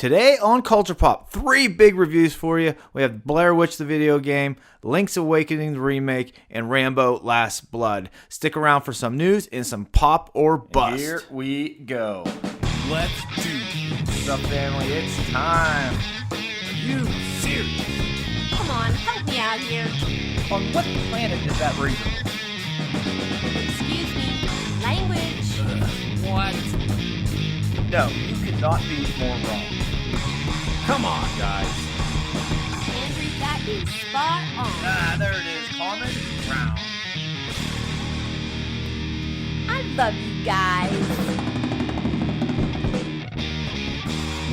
Today on Culture Pop, 3 big reviews for you. We have Blair Witch the video game, Link's Awakening the remake, and Rambo Last Blood. Stick around for some news and some pop or bust. Here we go. Let's do this. What's up, family? It's time. Are you serious? Come on, help me out here. On what planet is that reasonable? Excuse me. Language. What? No, you could not be more wrong. Come on, guys. Andrew, that is spot on. There it is. Common ground. I love you guys.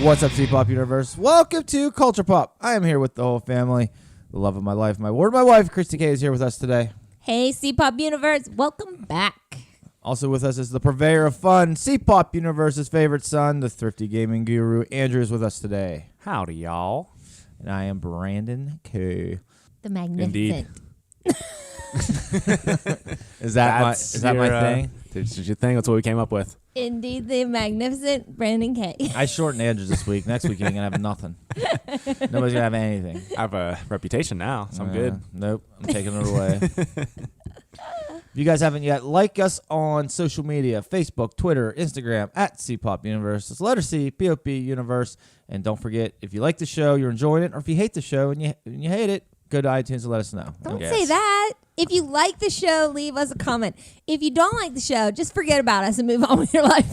What's up, C-Pop Universe? Welcome to Culture Pop. I am here with the whole family. The love of my life, my word, my wife, Christy K is here with us today. Hey, C-Pop Universe, welcome back. Also with us is the purveyor of fun, C-Pop Universe's favorite son, the thrifty gaming guru. Andrew is with us today. Howdy, y'all. And I am Brandon K. The magnificent. Indeed. Is that my thing? That's your thing. That's what we came up with. Indeed, the magnificent Brandon K. I shortened Andrew's this week. Next week, you ain't going to have nothing. Nobody's going to have anything. I have a reputation now, so I'm good. Nope, I'm taking it away. If you guys haven't yet, like us on social media, Facebook, Twitter, Instagram, at C-Pop Universe. It's letter C, P-O-P Universe. And don't forget, if you like the show, you're enjoying it, or if you hate the show and you hate it, go to iTunes and let us know. Don't say that. If you like the show, leave us a comment. If you don't like the show, just forget about us and move on with your life.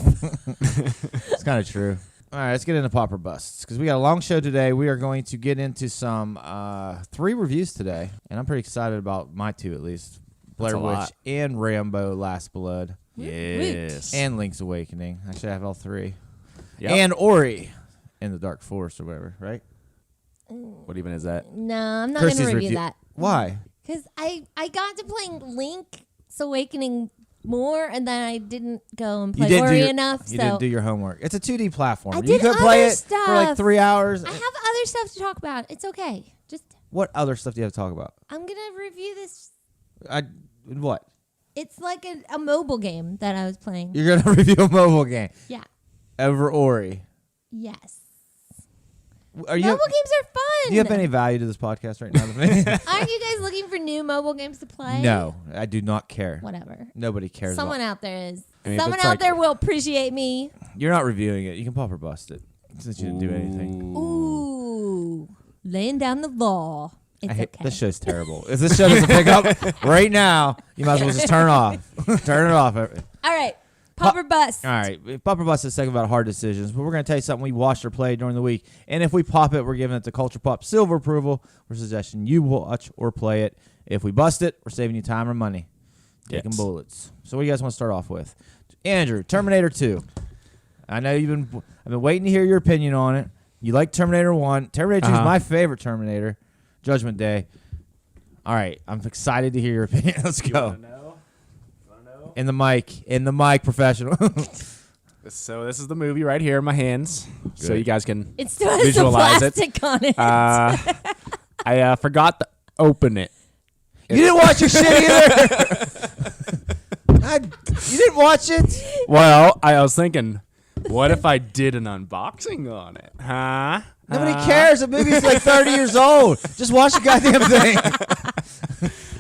It's kind of true. All right, let's get into Popper Busts, because we got a long show today. We are going to get into some 3 reviews today, and I'm pretty excited about my 2 at least. Blair Witch and Rambo Last Blood. Yes. And Link's Awakening. Actually, I have all 3. Yep. And Ori in the Dark Forest or whatever, right? What even is that? No, I'm not going to review that. Why? Because I got to playing Link's Awakening more, and then I didn't go and play Ori enough. You didn't do your homework. It's a 2D platform. I You did could play it stuff. for like 3 hours. I have other stuff to talk about. It's okay. Just What other stuff do you have to talk about? I'm going to review this. What? It's like a mobile game that I was playing. You're going to review a mobile game? Yeah. Over Ori? Yes. Mobile games are fun. Do you have any value to this podcast right now? Aren't you guys looking for new mobile games to play? No, I do not care. Whatever. Nobody cares. Someone out there is. I mean, Someone out there will appreciate me. You're not reviewing it. You can pop or bust it since you didn't do anything. Ooh. Laying down the law. It's okay. This show's terrible. If this show doesn't pick up right now, you might as well just turn off. Turn it off. All right. Pop or bust. All right. Pop or bust is a second about hard decisions, but we're going to tell you something we watched or played during the week. And if we pop it, we're giving it the Culture Pop Silver approval. We're suggesting you watch or play it. If we bust it, we're saving you time or money. Taking bullets. So what do you guys want to start off with? Andrew, Terminator 2. I know I've been waiting to hear your opinion on it. You like Terminator 1. Terminator 2 is my favorite Terminator. Judgment Day. All right. I'm excited to hear your opinion. Let's go. You wanna know? In the mic, professional. So this is the movie right here in my hands, so you guys can It still has visualize the plastic on it. I forgot to open it. You didn't watch your shit either. You didn't watch it? Well, I was thinking, what if I did an unboxing on it? Huh? Nobody cares. The movie's like 30 years old. Just watch the goddamn thing.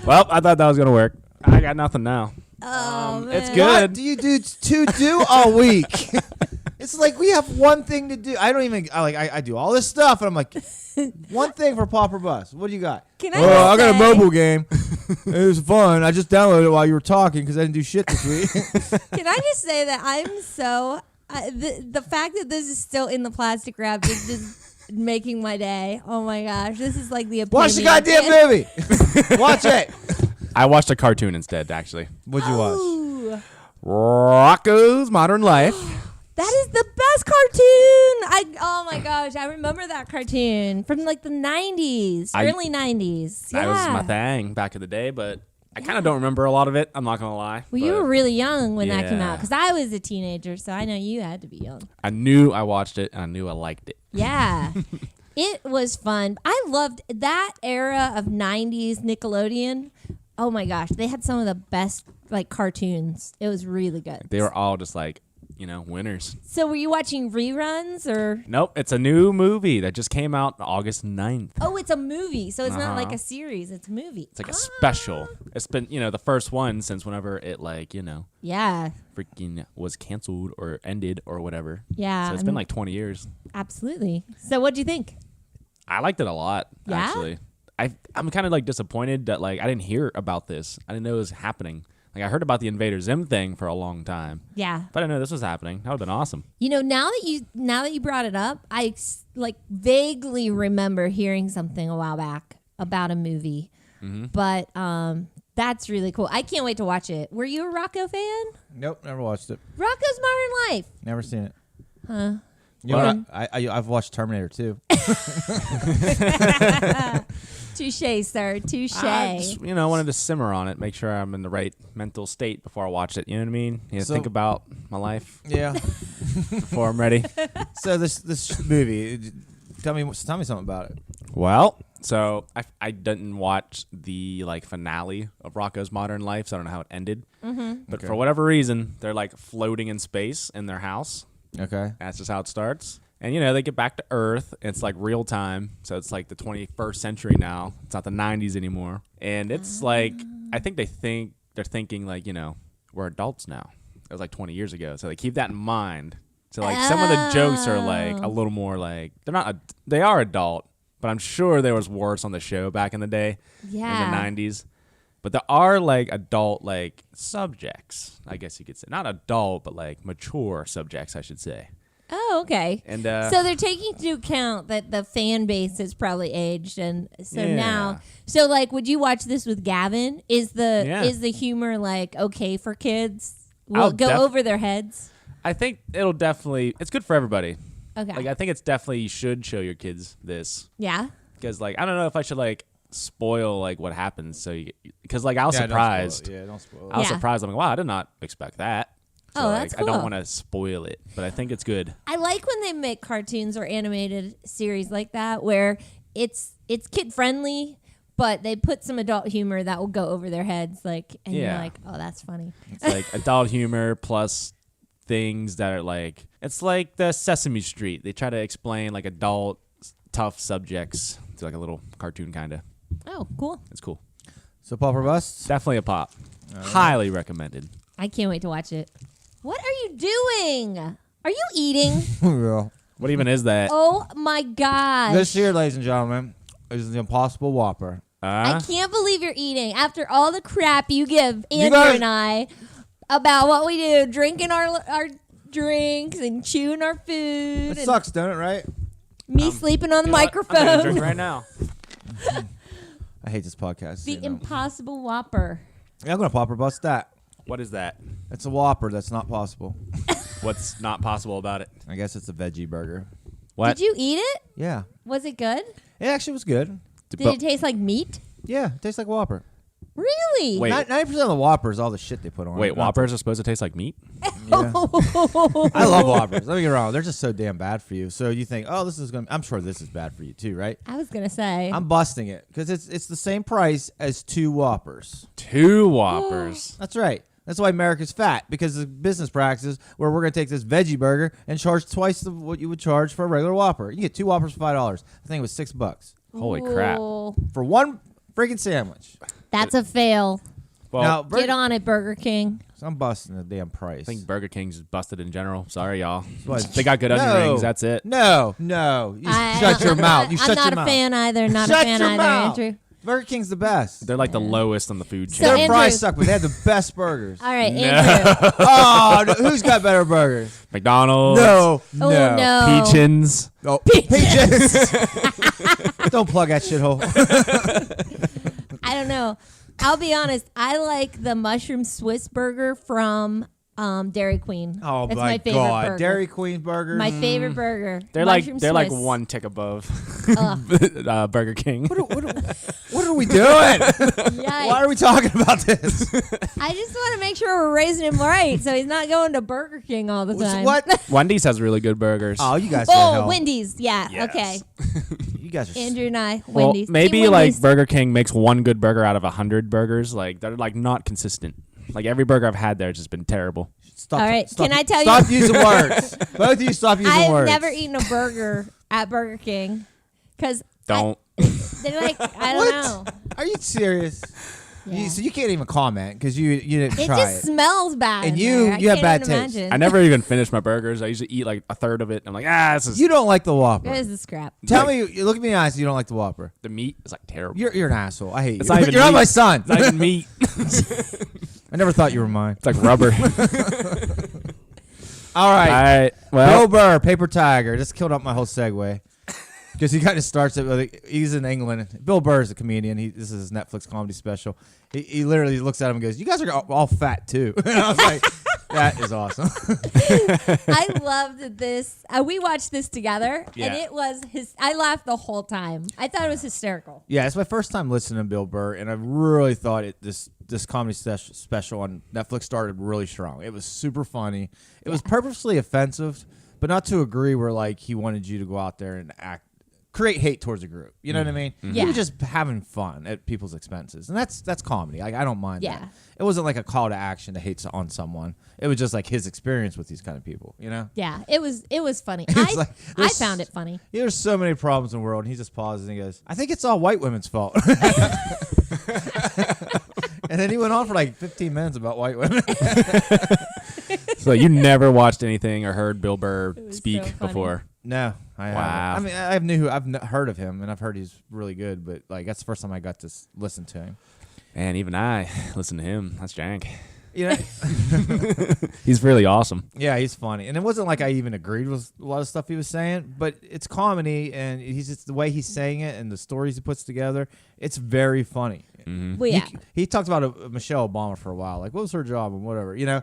Well, I thought that was going to work. I got nothing now. Oh, man. It's good. What do you do all week? It's like we have one thing to do. I do all this stuff, and I'm like, one thing for Pop or Bust. What do you got? I got a mobile game. It was fun. I just downloaded it while you were talking because I didn't do shit this week. Can I just say that I'm so... the fact that this is still in the plastic wrap is just making my day. Oh, my gosh. This is like the epitome. Watch the goddamn movie. Watch it. I watched a cartoon instead, actually. What'd you watch? Ooh. Rocco's Modern Life. That is the best cartoon. Oh my gosh, I remember that cartoon from like the 90s, early 90s. That was my thing back in the day, but I kind of don't remember a lot of it. I'm not going to lie. Well, you were really young when that came out because I was a teenager, so I know you had to be young. I knew I watched it, and I knew I liked it. Yeah. It was fun. I loved that era of 90s Nickelodeon. Oh my gosh, they had some of the best like cartoons. It was really good. They were all just like winners. So were you watching reruns or? Nope, it's a new movie that just came out August 9th. Oh, it's a movie, so it's not like Uh-huh. a series. It's a movie. It's like a special. It's been, the first one since whenever it Yeah, freaking was canceled or ended or whatever. yeah. So it's been like 20 years. absolutely. So what do you think? I liked it a lot, Yeah? actually. I'm kind of like disappointed that like I didn't hear about this. I didn't know it was happening. Like I heard about the Invader Zim thing for a long time, Yeah. but I didn't know this was happening. That would have been awesome. Now that you brought it up, I like vaguely remember hearing something a while back about a movie, but that's really cool. I can't wait to watch it. Were you a Rocco fan? Nope, never watched it. Rocco's Modern Life. Never seen it. Huh? You know what? I've watched Terminator 2. Touche, sir. Touche. I just, wanted to simmer on it, make sure I'm in the right mental state before I watch it. You know what I mean? So- Think about my life Yeah. before I'm ready. So this movie, tell me something about it. Well, so I didn't watch the finale of Rocco's Modern Life, so I don't know how it ended. But Okay. for whatever reason, they're floating in space in their house. Okay. That's just how it starts. And, they get back to Earth. It's real time. So it's the 21st century now. It's not the 90s anymore. And it's I think they're thinking we're adults now. It was 20 years ago. So they keep that in mind. So some of the jokes are a little more they are adult, but I'm sure there was worse on the show back in the day Yeah. in the 90s. But there are adult subjects, I guess you could say. Not adult, but mature subjects, I should say. Oh, okay. And so they're taking into account that the fan base is probably aged, and so Yeah. now, would you watch this with Gavin? Is the humor okay for kids? Will I'll it go over their heads? I think it's good for everybody. Okay. I think it's definitely you should show your kids this Yeah. because I don't know if I should spoil what happens. So because I was surprised. Don't spoil it. I was Yeah. surprised. I'm wow, I did not expect that. So, Oh, that's I don't cool. want to spoil it, but I think it's good. I like when they make cartoons or animated series like that where it's kid friendly, but they put some adult humor that will go over their heads. And you're Yeah. like, oh, that's funny. It's adult humor plus things that are it's like the Sesame Street. They try to explain adult tough subjects to a little cartoon kind of. Oh, cool. It's cool. So pop or bust? Definitely a pop. Highly recommended. I can't wait to watch it. What are you doing? Are you eating? Yeah. What even is that? Oh my gosh. This here, ladies and gentlemen, is the Impossible Whopper. I can't believe you're eating after all the crap you give Andrew guys- and I about what we do, drinking our drinks and chewing our food. It and sucks, don't it, right? Me sleeping on the You know what? I'm gonna microphone. drink right now. I hate this podcast. The you know. Impossible Whopper. Yeah, I'm going to pop or bust that. What is that? It's a Whopper that's not possible. What's not possible about it? I guess it's a veggie burger. What? Did you eat it? Yeah. Was it good? It actually was good. Did it taste like meat? Yeah, it tastes like Whopper. Really? Wait. 90% of the Whopper is all the shit they put on Wait, it. Whoppers are supposed to taste like meat? Yeah. I love Whoppers. Don't get me wrong. They're just so damn bad for you. So you think, oh, this is going to... I'm sure this is bad for you too, right? I was gonna say. I'm busting it because it's the same price as 2 Whoppers. 2 Whoppers. That's right. That's why America's fat, because of business practices where we're going to take this veggie burger and charge twice what you would charge for a regular Whopper. You get 2 Whoppers for $5. I think it was $6 Holy crap. Ooh, for one freaking sandwich. that's a fail. Well, Now, Get on it, Burger King. So I'm busting the damn price. I think Burger King's busted in general. Sorry, y'all. What? They got good onion No. rings. That's it. No. You shut your mouth. You I'm shut not your a mouth. fan either. Not Shut a fan your either, mouth. Andrew. Burger King's the best. They're the lowest on the food So chain. Their Andrew- fries suck, but they have the best burgers. All right, Andrew. Oh, no, who's got better burgers? McDonald's. No. Oh no. Peachins. Oh, Peaches. Don't plug that shithole. I don't know. I'll be honest. I like the mushroom Swiss burger from Dairy Queen. Oh That's my my favorite God, burger. Dairy Queen burger. My favorite burger. They're Mushroom they're Swiss. one tick above Ugh. Burger King. What are we doing? Yikes. Why are we talking about this? I just want to make sure we're raising him right, so he's not going to Burger King all the time. What? Wendy's has really good burgers. Oh, you guys. Oh, Wendy's. Yeah. Yes. Okay. You guys are. Andrew and I. Well, Wendy's. maybe Team Wendy's. Burger King makes one good burger out of 100 burgers. They're not consistent. Every burger I've had there has just been terrible. stop. All right, Stop, can I tell you- Stop using words. Both of you stop using I've words. never eaten a burger at Burger King because Don't. they're like, I don't know. Are you serious? Yeah. So you can't even comment because you didn't It try just it. smells bad. And in you- there. I you have can't bad even taste. imagine. I never even finish my burgers. I usually eat like a third of it. I'm like, this is You don't like the Whopper. It is the scrap. Tell me, you look at me in the eyes. You don't like the Whopper. the meat is like terrible. You're an asshole. I hate It's you. not even You're not meat. my son. It's not even meat. I never thought you were mine. It's like rubber. All right. All right. Bill Well, Burr, Paper Tiger. Just killed up my whole segue. Because he kind of starts it with, he's in England. Bill Burr is a comedian. This is his Netflix comedy special. He literally looks at him and goes, "You guys are all fat too." And I was like, that is awesome. I loved this. We watched this together, and Yeah. it was I laughed the whole time. I thought it was hysterical. Yeah, it's my first time listening to Bill Burr, and I really thought this comedy special on Netflix started really strong. It was super funny. It was purposely offensive, but not to agree where like he wanted you to go out there and create hate towards a group. You know what I mean? Yeah. He was just having fun at people's expenses, and that's comedy. Like I don't mind. Yeah. that. It wasn't like a call to action to hate on someone. It was just like his experience with these kind of people. You know? Yeah, it was funny. It's like, I there's- found it funny. There's so many problems in the world, and he just pauses and he goes, "I think it's all white women's fault." And then he went on for like 15 minutes about white women. so you never watched anything or heard Bill Burr was speak so funny. before? No, I Wow. haven't. I mean, I've heard of him, and I've heard he's really good, but like that's the first time I got to listen to him. And even I listen to him. That's jank. You know? He's really awesome. Yeah, he's funny, and it wasn't like I even agreed with a lot of stuff he was saying, but it's comedy, and he's just the way he's saying it and the stories he puts together. It's very funny. Well, yeah. He talked about Michelle Obama for a while, like what was her job and whatever, you know.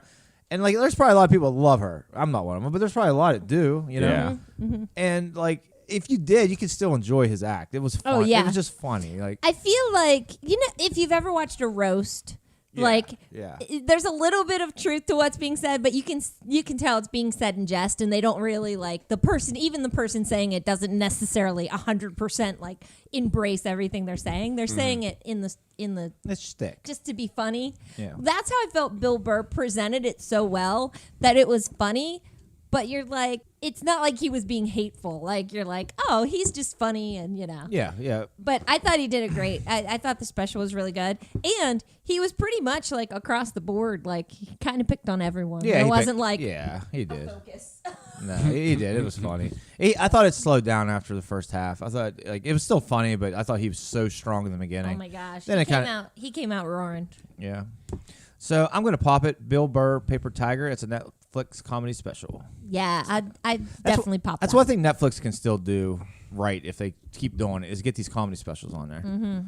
And like, there's probably a lot of people that love her. I'm not one of them, but there's probably a lot that do, you know. Yeah. And like, if you did, you could still enjoy his act. It was fun. Oh, yeah. It was just funny. Like, I feel like if you've ever watched a roast, yeah. there's a little bit of truth to what's being said, but you can tell it's being said in jest, and they don't really like the person saying it doesn't necessarily 100% like embrace everything they're saying. They're saying it in the It's shtick. just to be funny. Yeah. That's how I felt Bill Burr presented it so well that it was funny, but you're like, it's not like he was being hateful. Like, you're like, oh, he's just funny, and Yeah, yeah. But I thought he did it great. I thought the special was really good. And he was pretty much like across the board. Like, he kind of picked on everyone. Yeah, It he wasn't picked- like, Yeah, he did. focus. No, he did. It was funny. I thought it slowed down after the first half. I thought like it was still funny, but I thought he was so strong in the beginning. Oh my gosh. Then He came out roaring. Yeah. So I'm gonna pop it. Bill Burr, Paper Tiger. It's a Netflix comedy special. Yeah, I definitely popped That's that. one thing Netflix can still do right if they keep doing it is get these comedy specials on there. Mm-hmm.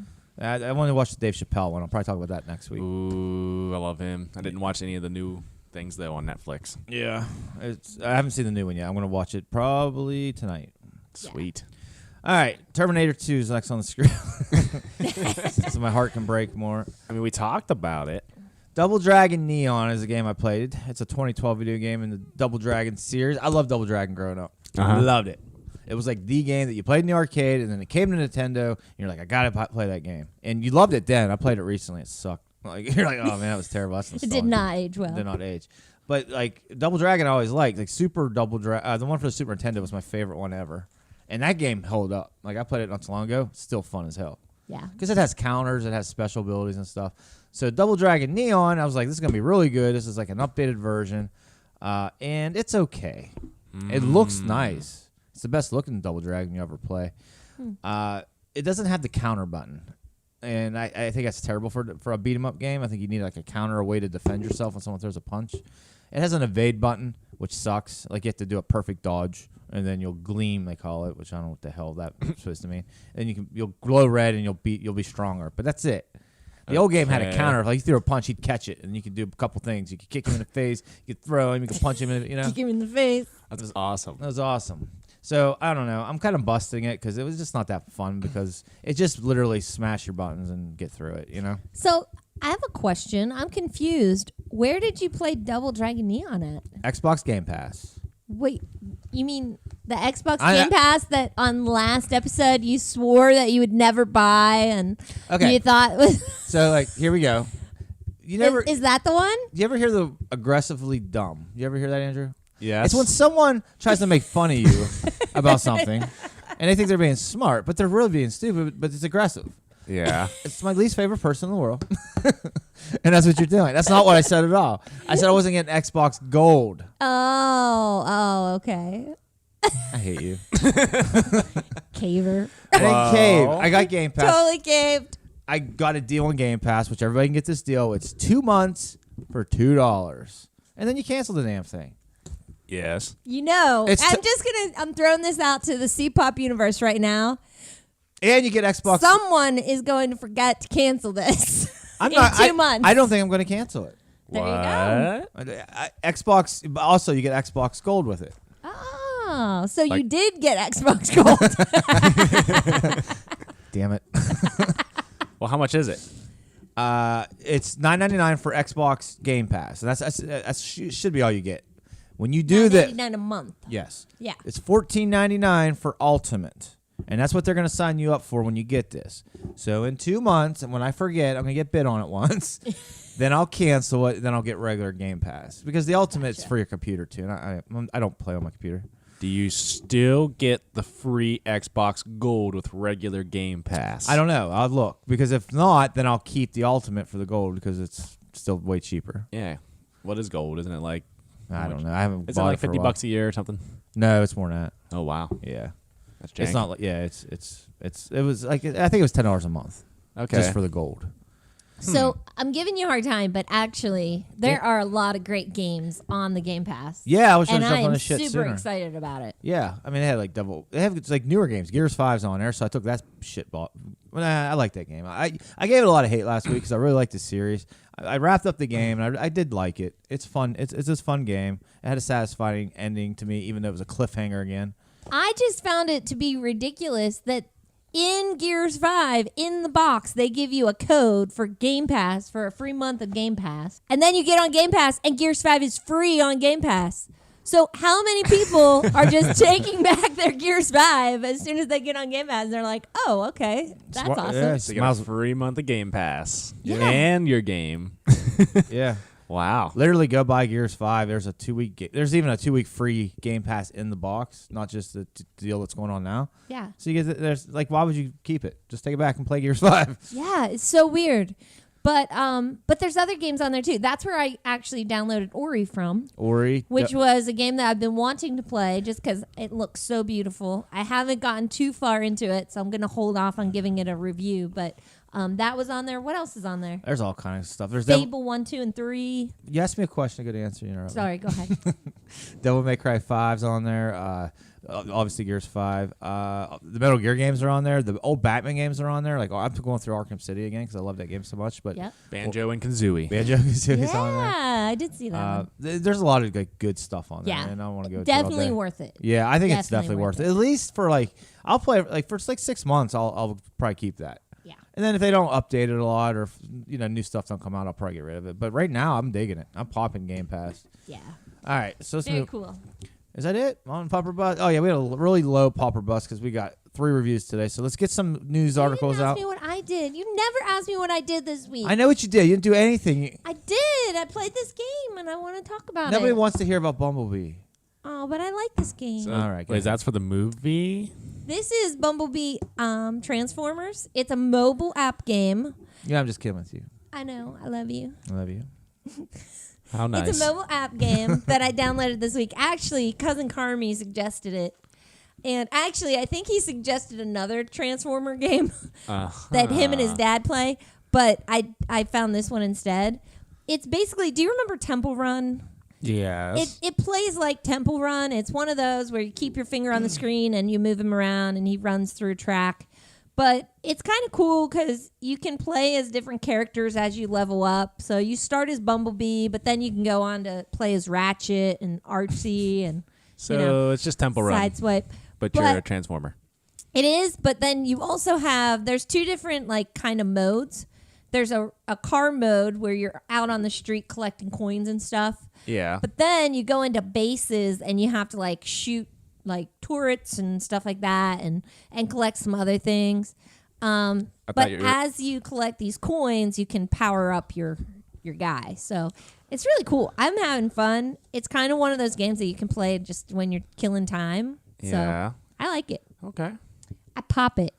I want to watch the Dave Chappelle one. I'll probably talk about that next week. Ooh, I love him. I didn't watch any of the new things though on Netflix. Yeah, I haven't seen the new one yet. I'm gonna watch it probably tonight. Sweet. All right, Terminator 2 is next on the screen, so my heart can break more. I mean, we talked about it. Double Dragon Neon is a game I played. It's a 2012 video game in the Double Dragon series. I loved Double Dragon growing up. Uh-huh. Loved it. It was like the game that you played in the arcade, and then it came to Nintendo, and you're like, I gotta play that game. And you loved it then. I played it recently. It sucked. Like you're like, oh man, that was terrible. That's It did nostalgia. not age well. It did not age. But like Double Dragon, I always liked. Like Super Double Dragon, the one for the Super Nintendo was my favorite one ever. And that game held up. Like I played it not too long ago. Still fun as hell. Yeah. Because it has counters, it has special abilities and stuff. So Double Dragon Neon, I was like, this is gonna be really good. This is like an updated version, and it's okay. It looks nice. It's the best looking Double Dragon you ever play. It doesn't have the counter button, and I think that's terrible for a beat 'em up game. I think you need like a counter, a way to defend yourself when someone throws a punch. It has an evade button, which sucks. Like you have to do a perfect dodge, and then you'll gleam, they call it, which I don't know what the hell that's supposed to mean. And you'll glow red, and you'll be stronger. But that's it. The old game had a counter. Like you threw a punch, he'd catch it, and you could do a couple things. You could kick him in the face, you could throw him, you could punch him. Kick him in the face. That was awesome. That was awesome. So I don't know. I'm kind of busting it because it was just not that fun because it just literally smash your buttons and get through it. So I have a question. I'm confused. Where did you play Double Dragon Neon at? Xbox Game Pass. Wait, you mean the Xbox I- Game Pass that on last episode you swore that you would never buy and Okay. you thought was So like here we go. You never Is that the one? Do you ever hear the aggressively dumb? You ever hear that, Andrew? Yes. It's when someone tries to make fun of you about something, and they think they're being smart, but they're really being stupid. But it's aggressive. Yeah. It's my least favorite person in the world, and that's what you're doing. That's not what I said at all. I said I wasn't getting Xbox Gold. Oh, okay. I hate you. Caver. I didn't cave. I got Game Pass. Totally caved. I got a deal on Game Pass, which everybody can get this deal. It's 2 months for $2, and then you cancel the damn thing. Yes. You know, It's I'm throwing this out to the C-pop universe right now. And you get Xbox. Someone is going to forget to cancel this I'm in not. 2 months. I don't think I'm going to cancel it. There you go. Xbox. Also, you get Xbox Gold with it. Oh, so you did get Xbox Gold. Damn it. Well, how much is it? It's $9.99 for Xbox Game Pass. And that's should be all you get. When you do that, $9.99 a month. yes, Yeah. it's $14.99 for Ultimate, and that's what they're going to sign you up for when you get this. So in 2 months, and when I forget, I'm going to get bid on it once. Then I'll cancel it. Then I'll get regular Game Pass because the Ultimate's for your computer too, and I don't play on my computer. Do you still get the free Xbox Gold with regular Game Pass? I don't know. I'll look because if not, then I'll keep the Ultimate for the Gold because it's still way cheaper. Yeah. What is Gold? Isn't it like? I don't know. I haven't. Is it bought like for a $50 while. a year or something? No, it's more than that. Oh wow. Yeah, That's jank. it's not like it was like I think it was $10 a month Okay. just for the Gold. So I'm giving you a hard time, but actually, there are a lot of great games on the Game Pass. Yeah, I was trying and to jump I on am this shit super sooner. excited about it. Yeah, I mean they had like they have it's like newer games. Gears 5's on there, so I took that shit ball. I like that game. I gave it a lot of hate last week because I really liked the series. I wrapped up the game and I did like it. It's fun. It's this fun game. It had a satisfying ending to me, even though it was a cliffhanger again. I just found it to be ridiculous that in Gears 5, in the box, they give you a code for Game Pass for a free month of Game Pass. And then you get on Game Pass and Gears 5 is free on Game Pass. So how many people are just taking back their Gears 5 as soon as they get on Game Pass? And they're like, oh, okay, that's Smart- awesome. yeah, So you get a free month of Game Pass. Yeah. And your game. Yeah. Wow. Literally go buy Gears 5. There's a 2-week. There's even a 2-week free Game Pass in the box, not just the deal that's going on now. Yeah. So you get there's like, why would you keep it? Just take it back and play Gears 5. Yeah, it's so weird. But there's other games on there too. That's where I actually downloaded Ori from, Ori, which was a game that I've been wanting to play just because it looks so beautiful. I haven't gotten too far into it, so I'm going to hold off on giving it a review. But that was on there. What else is on there? there's all kinds of stuff. There's Fable 1, 2, and 3. you asked me a question, a good answer. You know. Sorry, go ahead. Devil May Cry 5's on there. Obviously Gears 5. The Metal Gear games are on there. The old Batman games are on there. Like I'm going through Arkham City again because I love that game so much. But Yep. Banjo and Kazooie. Banjo-Kazooie's on there. Yeah, I did see that one. There's a lot of like good stuff on there. Yeah. And I don't want to go through it Definitely all day. worth it. Yeah, I think it's Definitely definitely worth worth it. At least for like I'll play like for like 6 months. I'll probably keep that. Yeah. And then if they don't update it a lot or if, new stuff don't come out, I'll probably get rid of it. But right now I'm digging it. I'm popping Game Pass. Yeah. All right, so let's Very move. cool. Is that it on Popper Bus? Oh yeah, we had a really low Popper Bus because we got 3 reviews today. So let's get some news articles You didn't ask out. me what I did. You never asked me what I did this week. I know what you did. You didn't do anything. I did. I played this game and I want to talk about Nobody it. wants to hear about Bumblebee. Oh, but I like this game. All right, Wait, that's for the movie? This is Bumblebee Transformers. It's a mobile app game. Yeah, I'm just kidding with you. I know. I love you. I love you. How nice. It's a mobile app game that I downloaded this week. Actually, Cousin Carmi suggested it. And actually, I think he suggested another Transformer game that him and his dad play. But I found this one instead. It's basically, do you remember Temple Run? Yes. It plays like Temple Run. It's one of those where you keep your finger on the screen and you move him around and he runs through a track. But it's kind of cool because you can play as different characters as you level up. So you start as Bumblebee, but then you can go on to play as Ratchet and Archie and So it's just Temple Run, Sideswipe. but you're a Transformer. It is, but then you also have, there's 2 different like kind of modes. There's a car mode where you're out on the street collecting coins and stuff. Yeah. But then you go into bases and you have to like shoot like turrets and stuff like that and collect some other things. But as you collect these coins, you can power up your your guy. So it's really cool. I'm having fun. It's kind of one of those games that you can play just when you're killing time. Yeah. So I like it. Okay. I pop it.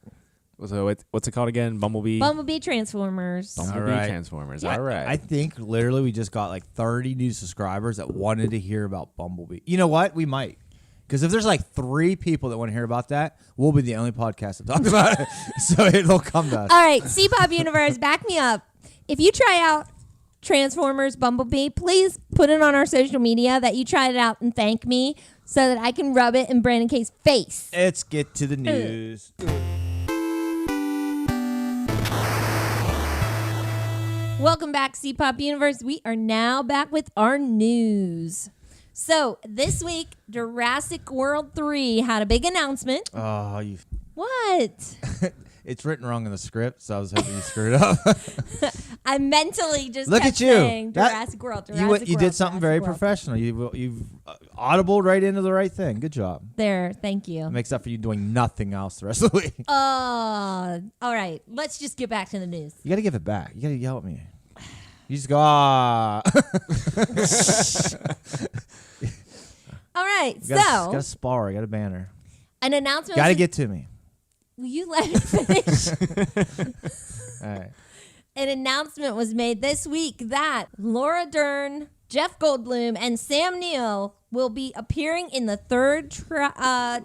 So what's it called again? Bumblebee. Bumblebee Transformers. Bumblebee All right. Transformers. All right. I think literally we just got like 30 new subscribers that wanted to hear about Bumblebee. You know what? We might. Because if there's like 3 people that want to hear about that, we'll be the only podcast that talks about it. So it'll come to us. All right, C-Pop Universe, back me up. If you try out Transformers Bumblebee, please put it on our social media that you tried it out and thank me so that I can rub it in Brandon K's face. Let's get to the news. Welcome back, C-Pop Universe. We are now back with our news. So this week, Jurassic World 3 had a big announcement. Oh, you. What? It's written wrong in the script, so I was hoping you screwed it up. I mentally just Look kept at you. saying Jurassic World, Jurassic World. You did something very Jurassic World. professional. You've audibled right into the right thing. Good job. There, thank you. Makes up for you doing nothing else the rest of the week. All right. Let's just get back to the news. You got to give it back. You got to yell at me. You just go, ah. All right. You got to spar. You got to banner. An announcement. Got to was- get to me. Will you let me finish? All right. An announcement was made this week that Laura Dern, Jeff Goldblum, and Sam Neill will be appearing in the third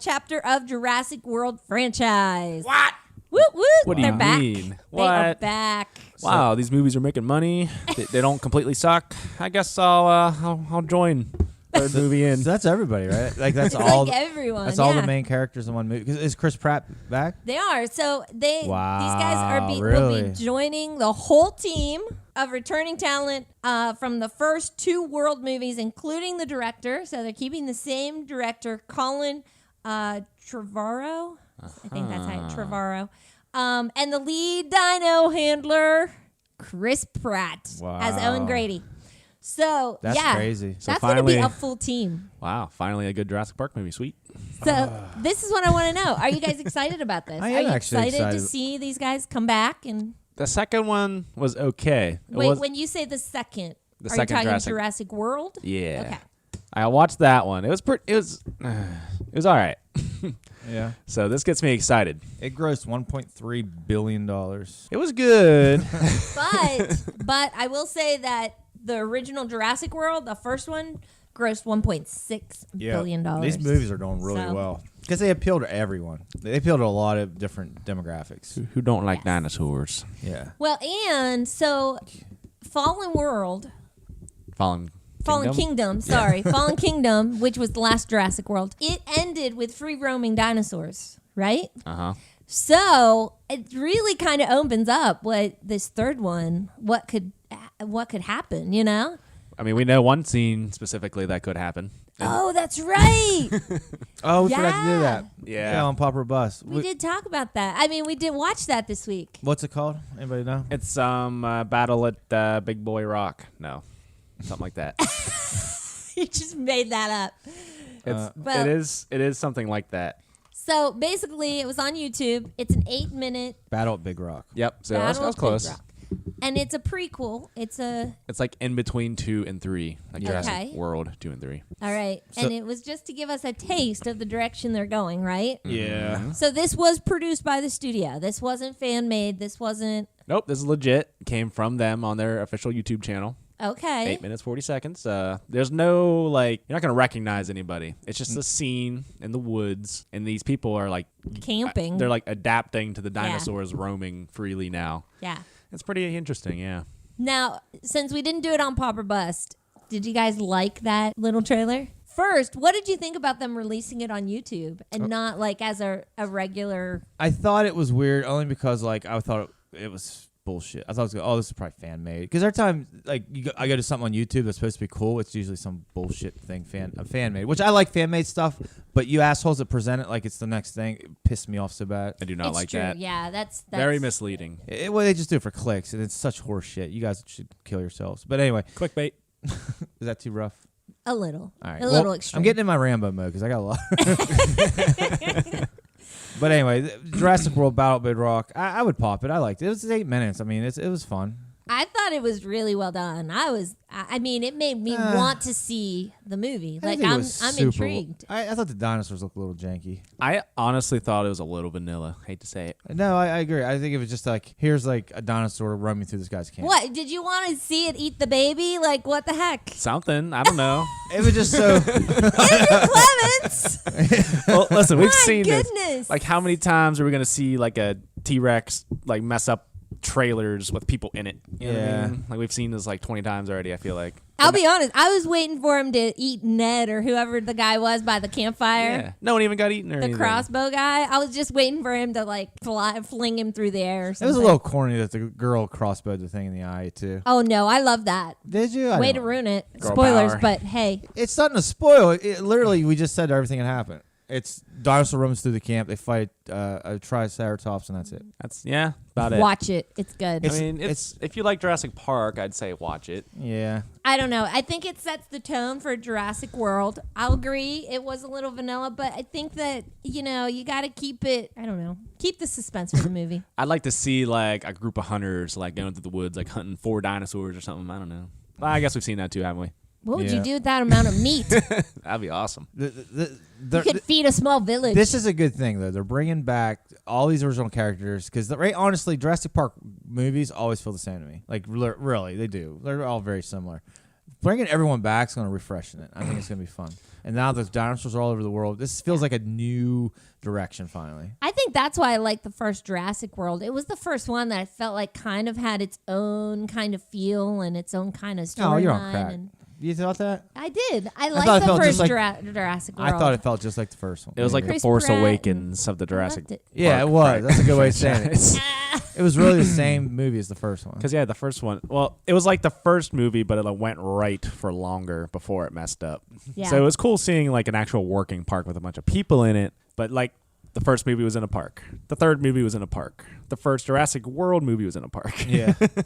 chapter of Jurassic World franchise. What? Woot woot! What do They're you back. mean? They are What? back. Wow, these movies are making money. They don't completely suck. I guess I'll join third movie in. So that's everybody, right? Like that's It's all. like everyone. That's all yeah. the main characters in one movie. 'Cause is Chris Pratt back? They are. So these guys Wow, will really? be joining the whole team of returning talent from the first 2 world movies, including the director. So they're keeping the same director, Colin Trevorrow. I think that's how Trevorrow. And the lead dino handler, Chris Pratt, as Wow. Owen Grady. So That's yeah, crazy. So that's going to be finally- a full team. Wow, finally a good Jurassic Park movie. Sweet. So this is what I want to know. Are you guys excited about this? I Are am you actually excited to excited. see these guys come back? And The second one was okay. It wait, was- when you say the second, The are second you talking Jurassic- Jurassic World? yeah. Okay. I watched that one. It was it was all right. Yeah. So this gets me excited. It grossed $1.3 billion. It was good. But I will say that the original Jurassic World, the first one, grossed $1.6 billion. These movies are doing really So- well because they appeal to everyone. They appeal to a lot of different demographics. Who don't like dinosaurs? Yeah. Well, and so Fallen World, Fallen Kingdom, sorry, Fallen Kingdom, which was the last Jurassic World, it ended with free roaming dinosaurs, right? Uh-huh. So it really kind of opens up what this third one, what could happen, you know? I mean, we know one scene specifically that could happen. Oh, that's right. Oh, we forgot to Yeah. do that. Yeah. on Popper Bus. We did talk about that. I mean, we did watch that this week. What's it called? Anybody know? It's Battle at Big Boy Rock. No, something like that. You just made that up. Well- It is something like that. So basically, it was on YouTube. It's an 8-minute Battle at Big Rock. Yep. So I battle was of Big close. Rock. And it's a prequel. It's a It's like in between 2 and 3, like Jurassic Okay. World 2 and 3. all right, and it was just to give us a taste of the direction they're going, right? Yeah. So this was produced by the studio. This wasn't fan made. This wasn't Nope, this is legit. Came from them on their official YouTube channel. okay. 8 minutes 40 seconds. There's no like you're not gonna recognize anybody. It's just a scene in the woods, and these people are like Camping. they're like adapting to the dinosaurs roaming freely now. yeah. It's pretty interesting. Yeah. Now, since we didn't do it on Pop or Bust, did you guys like that little trailer? First, what did you think about them releasing it on YouTube and not like as a regular? I thought it was weird only because like I thought it was bullshit. I thought it was this is probably fan made because every time like I go to something on YouTube that's supposed to be cool, it's usually some bullshit thing fan made. Which I like fan made stuff, but you assholes that present it like it's the next thing it pissed me off so bad. I do not It's like true. that. Yeah, that's Very misleading. Well, they just do it for clicks, and it's such horse shit. You guys should kill yourselves. But anyway, Clickbait. is that too rough? a little, All right, a little well, extreme. I'm getting in my Rambo mode because I got a lot. But anyway, Jurassic World Battle at Big Rock, I would pop it. I liked it. It was 8 minutes. I mean, it was fun. I thought it was really well done. I mean, it made me want to see the movie. Like, I'm intrigued. I thought the dinosaurs looked a little janky. I honestly thought it was a little vanilla. Hate to say it. No, I agree. I think it was just like, here's like a dinosaur roaming through this guy's camp. What? Did you want to see it eat the baby? Like, what the heck? Something. I don't know. It was just so. Andrew Clements! Well, listen, we've My seen goodness. this. Like, how many times are we going to see like a T-Rex like mess up trailers with people in it? You know what I mean? Like, we've seen this like 20 times already, I feel like. I'll be honest. I was waiting for him to eat Ned or whoever the guy was by the campfire. Yeah. No one even got eaten or The anything. crossbow guy. I was just waiting for him to like fling him through the air or It something. was a little corny that the girl crossbowed the thing in the eye too. Oh no, I love that. Did you? Way to ruin it. Girl Spoilers, power. but hey. It's nothing to spoil. Literally, we just said everything that happened. It's dinosaur roams through the camp. They fight a triceratops, and that's it. That's about it. Watch it. It's good. I mean, it's if you like Jurassic Park, I'd say watch it. Yeah. I don't know. I think it sets the tone for Jurassic World. I'll agree it was a little vanilla, but I think that, you got to keep it, I don't know, keep the suspense for the movie. I'd like to see like a group of hunters like going through the woods, like hunting 4 dinosaurs or something. I don't know. Well, I guess we've seen that too, haven't we? What would Yeah. you do with that amount of meat? That'd be awesome. You could feed a small village. This is a good thing, though. They're bringing back all these original characters because, honestly, Jurassic Park movies always feel the same to me. Like, really, they do. They're all very similar. Bringing everyone back is going to refresh it. I think it's going to be fun. And now those dinosaurs are all over the world. This feels like a new direction, finally. I think that's why I like the first Jurassic World. It was the first one that I felt like kind of had its own kind of feel and its own kind of storyline. Oh, you're on crack. And You thought that? I did. I thought liked it the felt just first like- Jurassic World. I thought it felt just like the first one. It was like Chris the Force Pratt Awakens of the I Jurassic. loved it. Yeah, Park it was. That's a good way of saying it. franchise. It was really the same movie as the first one. Because the first one. Well, it was like the first movie, but it went right for longer before it messed up. Yeah. So it was cool seeing like an actual working park with a bunch of people in it. But like the first movie was in a park. The third movie was in a park. The first Jurassic World movie was in a park. Yeah. It's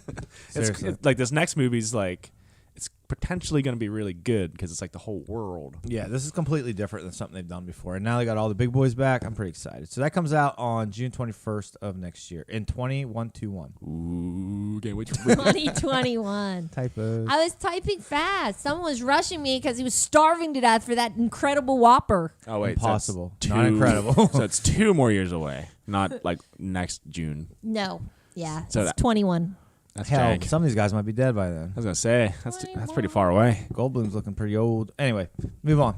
Seriously. like this next movie's like it's potentially going to be really good because it's like the whole world. Yeah, this is completely different than something they've done before. And now they got all the big boys back. I'm pretty excited. So that comes out on June 21st of next year in 2121. Ooh, can't wait. 2021. Typos. I was typing fast. Someone was rushing me because he was starving to death for that incredible Whopper. Oh wait, Impossible. So Not incredible. So it's 2 more years away, not like next June. No. Yeah. So it's that- 21. That's Hell, jank. some of these guys might be dead by then. I was gonna say that's pretty far away. Goldblum's looking pretty old. Anyway, move on.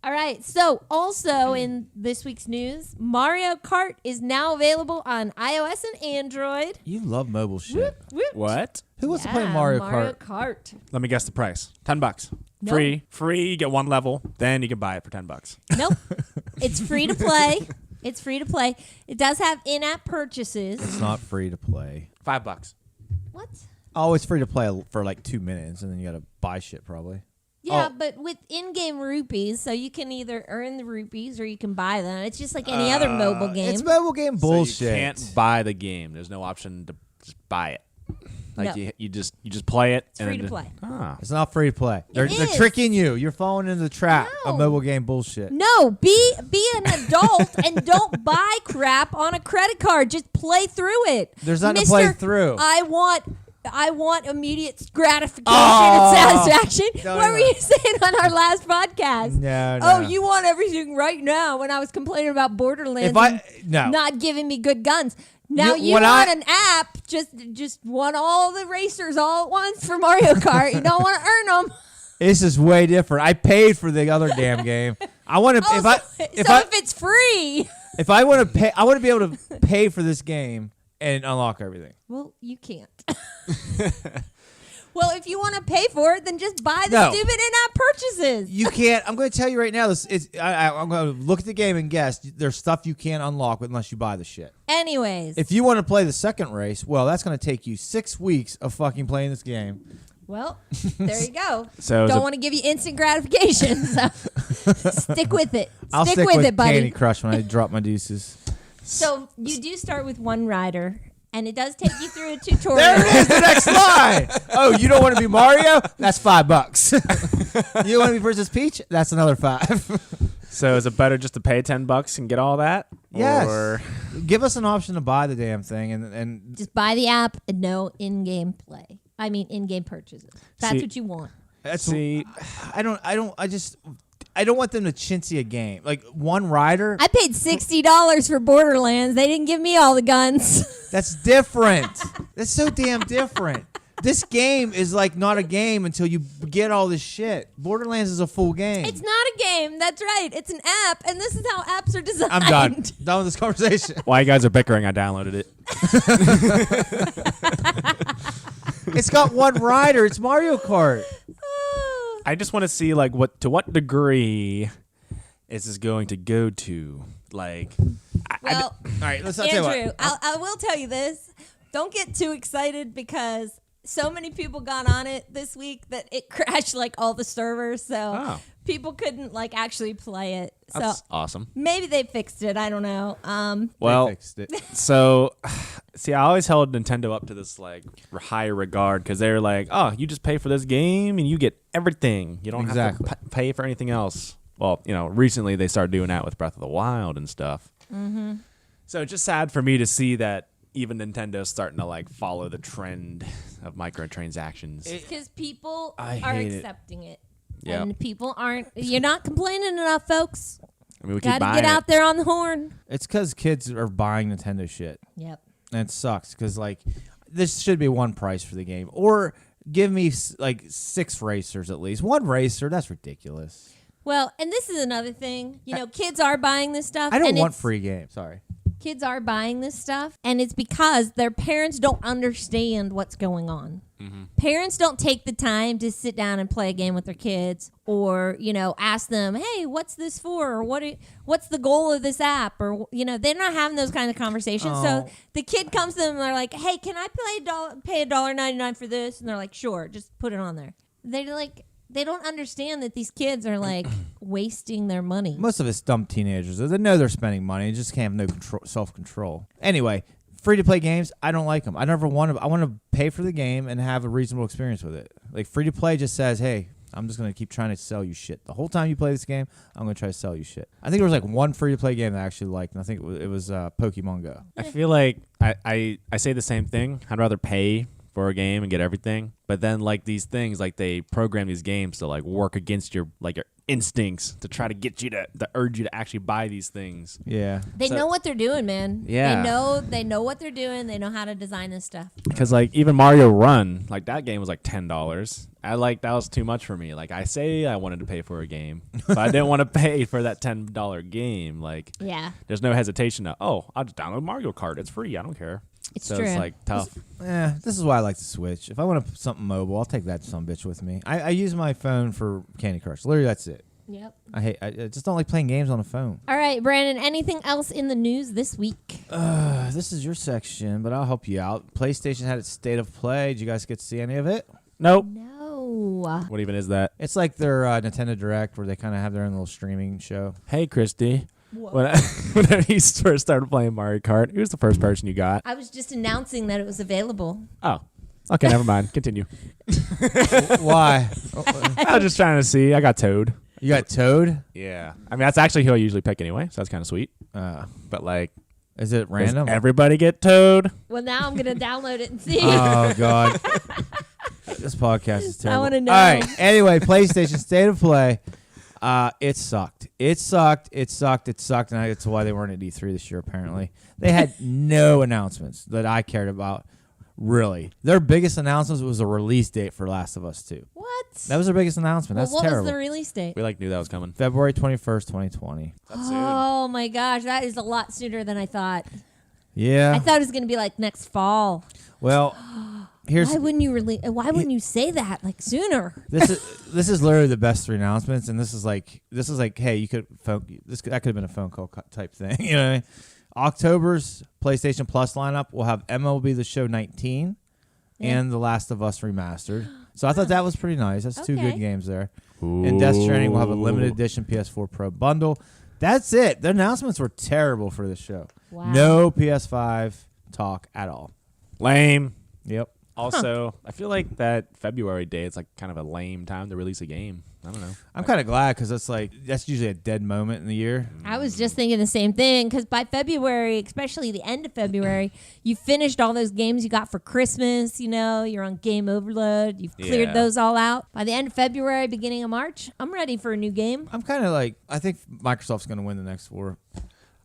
All right. So, also in this week's news, Mario Kart is now available on iOS and Android. You love mobile shit. What? Who wants to play Mario Kart? Let me guess the price. $10. Nope. Free. You get 1 level, then you can buy it for $10. Nope. It's free to play. It's free to play. It does have in-app purchases. It's not free to play. $5. What? Oh, it's free to play for like 2 minutes, and then you got to buy shit probably. Yeah, Oh. but with in-game rupees, so you can either earn the rupees or you can buy them. It's just like any other mobile game. It's mobile game bullshit. So you can't buy the game. There's no option to just buy it. Like No. you just play it. It's free to play. Ah. It's not free to play. They're is. tricking you. You're falling into the trap of No. mobile game bullshit. No, be an adult and don't buy crap on a credit card. Just play through it. There's nothing to play through. I want immediate gratification Oh. and satisfaction. No, What no, were no. you saying on our last podcast? No, Oh, no. you want everything right now when I was complaining about Borderlands If I and no. not giving me good guns. Now You- you when want I- an app, just want all the racers all at once for Mario Kart. You don't want to earn them. This is way different. I paid for the other damn game. I want to If it's free. if I want to pay, I want to be able to pay for this game and unlock everything. Well, you can't. Well, if you want to pay for it, then just buy the No. stupid in-app purchases. You can't. I'm going to tell you right now. I'm going to look at the game and guess. There's stuff you can't unlock unless you buy the shit. Anyways. If you want to play the second race, well, that's going to take you 6 weeks of fucking playing this game. Well, there you go. So Don't want to give you instant gratification, so stick with it. I'll stick stick with with it, buddy. Candy Crush when I drop my deuces. So you do start with one rider, and it does take you through a tutorial. There it is, the next line. Oh, you don't want to be Mario? That's $5. You want to be Princess Peach? That's another $5. So is it better just to pay $10 and get all that? Yes. Or Give us an option to buy the damn thing, and Just buy the app and no in-game play. I mean, in-game purchases. That's See- what you want. See, I don't want them to chintzy a game. Like one rider, I paid $60 for Borderlands. They didn't give me all the guns. that's different. That's so damn different. This game is like not a game until you get all this shit. Borderlands is a full game. It's not a game. That's right. It's an app, and this is how apps are designed. I'm done. Done with this conversation. while you guys are bickering, I downloaded it. It's got one rider. It's Mario Kart. I just want to see like to what degree is this going to go to? Like, Well, All right, I'll tell you what. Andrew, I will tell you this. Don't get too excited because so many people got on it this week that it crashed like all the servers. So Oh. people couldn't like actually play it. that's So awesome. maybe they fixed it. I don't know. Well, They fixed it. so see, I always held Nintendo up to this like high regard because they're like, oh, you just pay for this game and you get everything. You don't Exactly. have to pay for anything else. Well, recently they started doing that with Breath of the Wild and stuff. Mm-hmm. So it's just sad for me to see that even Nintendo's starting to like follow the trend of microtransactions. because people I are hate it. accepting it. Yep. And people aren't. You're not complaining enough, folks. I mean, we keep Got to buying get out it. there on the horn. It's because kids are buying Nintendo shit. Yep. And it sucks because like this should be one price for the game, or give me like 6 racers at least. One racer, that's ridiculous. Well, and this is another thing. Kids are buying this stuff. I don't and want it's- free games. Sorry. Kids are buying this stuff, and it's because their parents don't understand what's going on. Parents don't take the time to sit down and play a game with their kids, or ask them, "Hey, what's this for?" or "What's the goal of this app?" or they're not having those kind of conversations. So Oh. the kid comes to them and they're like, "Hey, can I pay $1.99 for this?" And they're like, "Sure, just put it on there." They don't understand that these kids are like wasting their money. Most of it's dumb teenagers. They know they're spending money and just can't have no self-control. Anyway, free-to-play games, I don't like them. I want to pay for the game and have a reasonable experience with it. Like free-to-play just says, hey, I'm just going to keep trying to sell you shit. The whole time you play this game, I'm going to try to sell you shit. I think there was like one free-to-play game that I actually liked, and I think it was Pokemon Go. I feel like I say the same thing. I'd rather pay for a game and get everything, but then like these things, like they program these games to like work against your instincts to try to get you to urge you to actually buy these things. Yeah. They know what they're doing, man. Yeah. They know what they're doing. They know how to design this stuff. Because like even Mario Run, like that game was like $10. That was too much for me. Like I say I wanted to pay for a game, but I didn't want to pay for that $10 game. Like Yeah. there's no hesitation to, I'll just download Mario Kart. It's free. I don't care. It's so true. it's like tough. This is why I like the Switch. If I want something mobile, I'll take that some bitch with me. I use my phone for Candy Crush. Literally, that's it. Yep. I just don't like playing games on a phone. All right, Brandon, anything else in the news this week? This is your section, but I'll help you out. PlayStation had its State of Play. Did you guys get to see any of it? Nope. No. What even is that? It's like their Nintendo Direct where they kind of have their own little streaming show. Hey, Christy. When you first started playing Mario Kart, who was the first person you got? I was just announcing that it was available. Oh, okay, never mind. Continue. Why? I was just trying to see. I got Toad. You got Toad? Yeah. I mean, that's actually who I usually pick anyway, so that's kind of sweet. But like, Is it does random? everybody get Toad? Well, now I'm going to download it and see. Oh God, this podcast is terrible. wanna know. All right. Anyway, PlayStation State of Play. It sucked. It sucked. It sucked. It sucked, and that's why they weren't at E3 this year. Apparently, they had no announcements that I cared about. Really, their biggest announcement was a release date for Last of Us 2. What? That was their biggest announcement. Well, That's what terrible. was the release date? We knew that was coming. February 21st, 2020. That's soon. Oh, my gosh. That is a lot sooner than I thought. Yeah. I thought it was going to be like next fall. Well, here's Why wouldn't you say that like sooner? this is literally the best 3 announcements, and this is like hey, you could that could have been a phone call type thing. You know what I mean? October's PlayStation Plus lineup will have MLB The Show 19 and The Last of Us Remastered. So I thought that was pretty nice. That's 2 Okay. good games there. And Death Stranding will have a limited edition PS4 Pro bundle. That's it. The announcements were terrible for this show. Wow. No PS5 talk at all. Lame. Yep. Also, I feel like that February day, it's like kind of a lame time to release a game. I don't know. I'm kind of glad because that's usually a dead moment in the year. I was just thinking the same thing because by February, especially the end of February, you finished all those games you got for Christmas. You know, you're on game overload. You've cleared Yeah. those all out. By the end of February, beginning of March, I'm ready for a new game. I'm kind of like, I think Microsoft's going to win the next 4.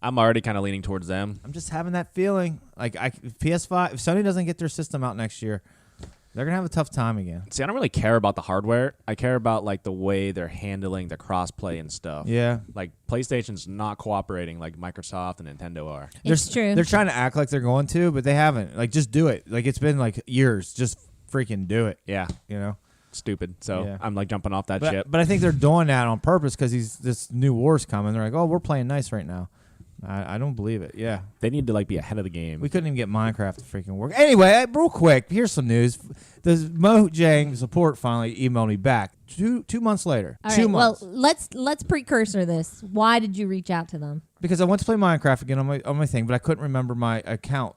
I'm already kind of leaning towards them. I'm just having that feeling. Like PS5, if Sony doesn't get their system out next year, they're going to have a tough time again. See, I don't really care about the hardware. I care about like the way they're handling the crossplay and stuff. Yeah. Like PlayStation's not cooperating like Microsoft and Nintendo are. It's true. They're trying to act like they're going to, but they haven't. Like, just do it. Like, it's been like years. Just freaking do it. Yeah, You know? stupid. So Yeah. I'm like jumping off that ship. But I think they're doing that on purpose because this new war's coming. They're like, oh, we're playing nice right now. I don't believe it. Yeah. They need to like be ahead of the game. We couldn't even get Minecraft to freaking work. Anyway, real quick, here's some news. The Mojang support finally emailed me back 2 months later. All 2 right, well, months. let's precursor this. Why did you reach out to them? Because I went to play Minecraft again on my thing, but I couldn't remember my account.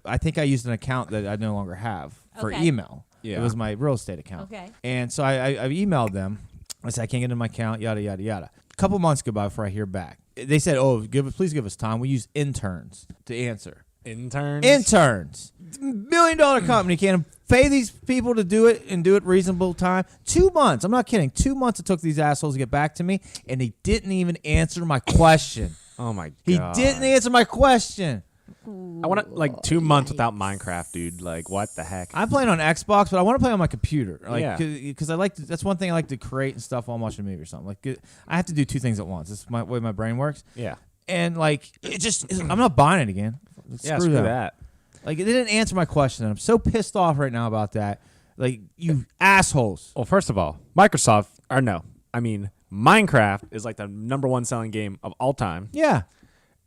I think I used an account that I no longer have for Okay. email. Yeah. It was my real estate account. Okay. And so I emailed them. I said I can't get into my account. Yada yada yada. A couple months go by before I hear back. They said, "Oh, please give us time. We use interns to answer." Interns. Interns. $1 billion company can't pay these people to do it and do it reasonable time. 2 months. I'm not kidding. 2 months it took these assholes to get back to me, and they didn't even answer my question. Oh my god. He didn't answer my question. I want to like 2 months without Minecraft, dude. Like what the heck? I'm playing on Xbox, but I want to play on my computer. Like, Yeah. because I like that's one thing I like to create and stuff while I'm watching a movie or something. Like, I have to do 2 things at once. This is my way my brain works. Yeah. And like, I'm not buying it again. Yeah. Screw Screw them. that. Like, they didn't answer my question, and I'm so pissed off right now about that. Like, you assholes. Well, first of all, Minecraft is like the #1 selling game of all time, Yeah.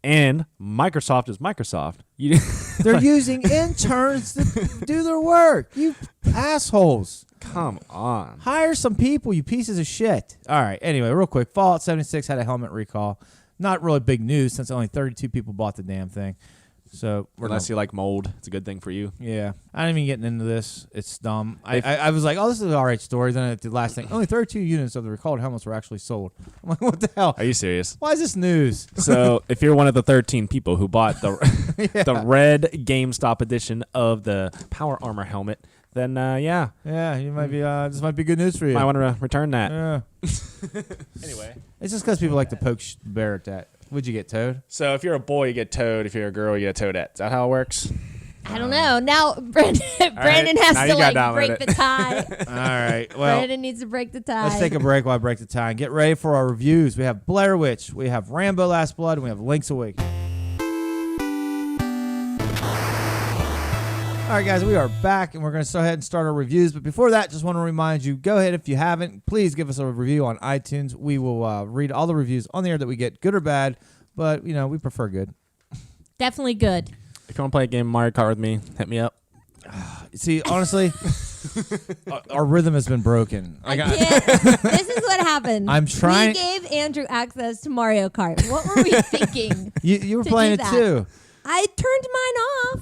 and Microsoft is Microsoft. You They're using interns to do their work. You assholes. come on. Hire some people, you pieces of shit. All right. Anyway, real quick. Fallout 76 had a helmet recall. Not really big news since only 32 people bought the damn thing. So Unless you like mold, it's a good thing for you. yeah, I didn't even get into this. It's dumb. I was like, oh, this is an all right story. Then at the last thing, only 32 units of the recalled helmets were actually sold. I'm like, what the hell? Are you serious? Why is this news? So if you're one of the 13 people who bought the the red GameStop edition of the Power Armor helmet, then yeah, Yeah, you might be. This might be good news for you. might want to return that. Yeah. Anyway. It's just because people like to poke bear at that. Would you get towed? So if you're a boy, you get towed. If you're a girl, you get a toadette. Is that how it works? I don't know. Now Brandon has Now to you got like down with break it. the tie. All right. Well, Brandon needs to break the tie. let's take a break while I break the tie and get ready for our reviews. We have Blair Witch, we have Rambo Last Blood, and we have Link's Awakening. All right, guys, we are back, and we're going to go ahead and start our reviews. But before that, just want to remind you, go ahead, if you haven't, please give us a review on iTunes. We will read all the reviews on the air that we get, good or bad, but, we prefer good. Definitely good. If you want to play a game of Mario Kart with me, hit me up. See, honestly, our rhythm has been broken. I can't. This is what happened. I'm trying- We gave Andrew access to Mario Kart. What were we thinking? You were to playing do it that. too. I turned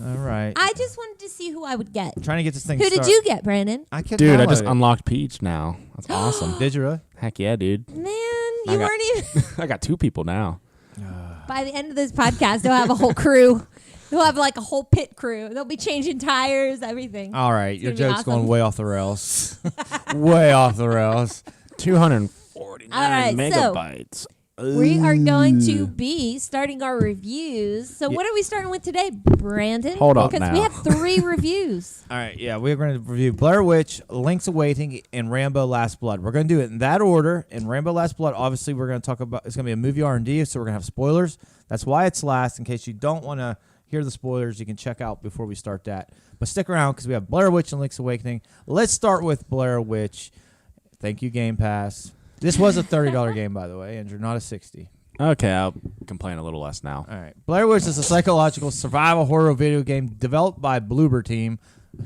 mine off. All right. I just wanted to see who I would get. I'm trying to get this thing Who did start- you get, Brandon? I can't Dude, I download just it. unlocked Peach now. That's awesome. Did you really? Heck yeah, dude. Man, I you got- weren't even. I got 2 people now. By the end of this podcast, they'll have a whole crew. They'll have like a whole pit crew. They'll be changing tires, everything. All right, your It's gonna be joke's going awesome. way off the rails. Way off the rails. 249 All right, so- megabytes. We are going to be starting our reviews. So what are we starting with today, Brandon? Hold up Because we now. have 3 reviews. All right, yeah, we're going to review Blair Witch, Link's Awakening, and Rambo Last Blood. We're going to do it in that order. In Rambo Last Blood, obviously, we're going to talk about, it's going to be a movie R&D, so we're going to have spoilers. That's why it's last. In case you don't want to hear the spoilers, you can check out before we start that. But stick around because we have Blair Witch and Link's Awakening. Let's start with Blair Witch. Thank you, Game Pass. This was a $30 game, by the way, Andrew, not a $60. Okay, I'll complain a little less now. All right. Blair Witch is a psychological survival horror video game developed by Bloober Team.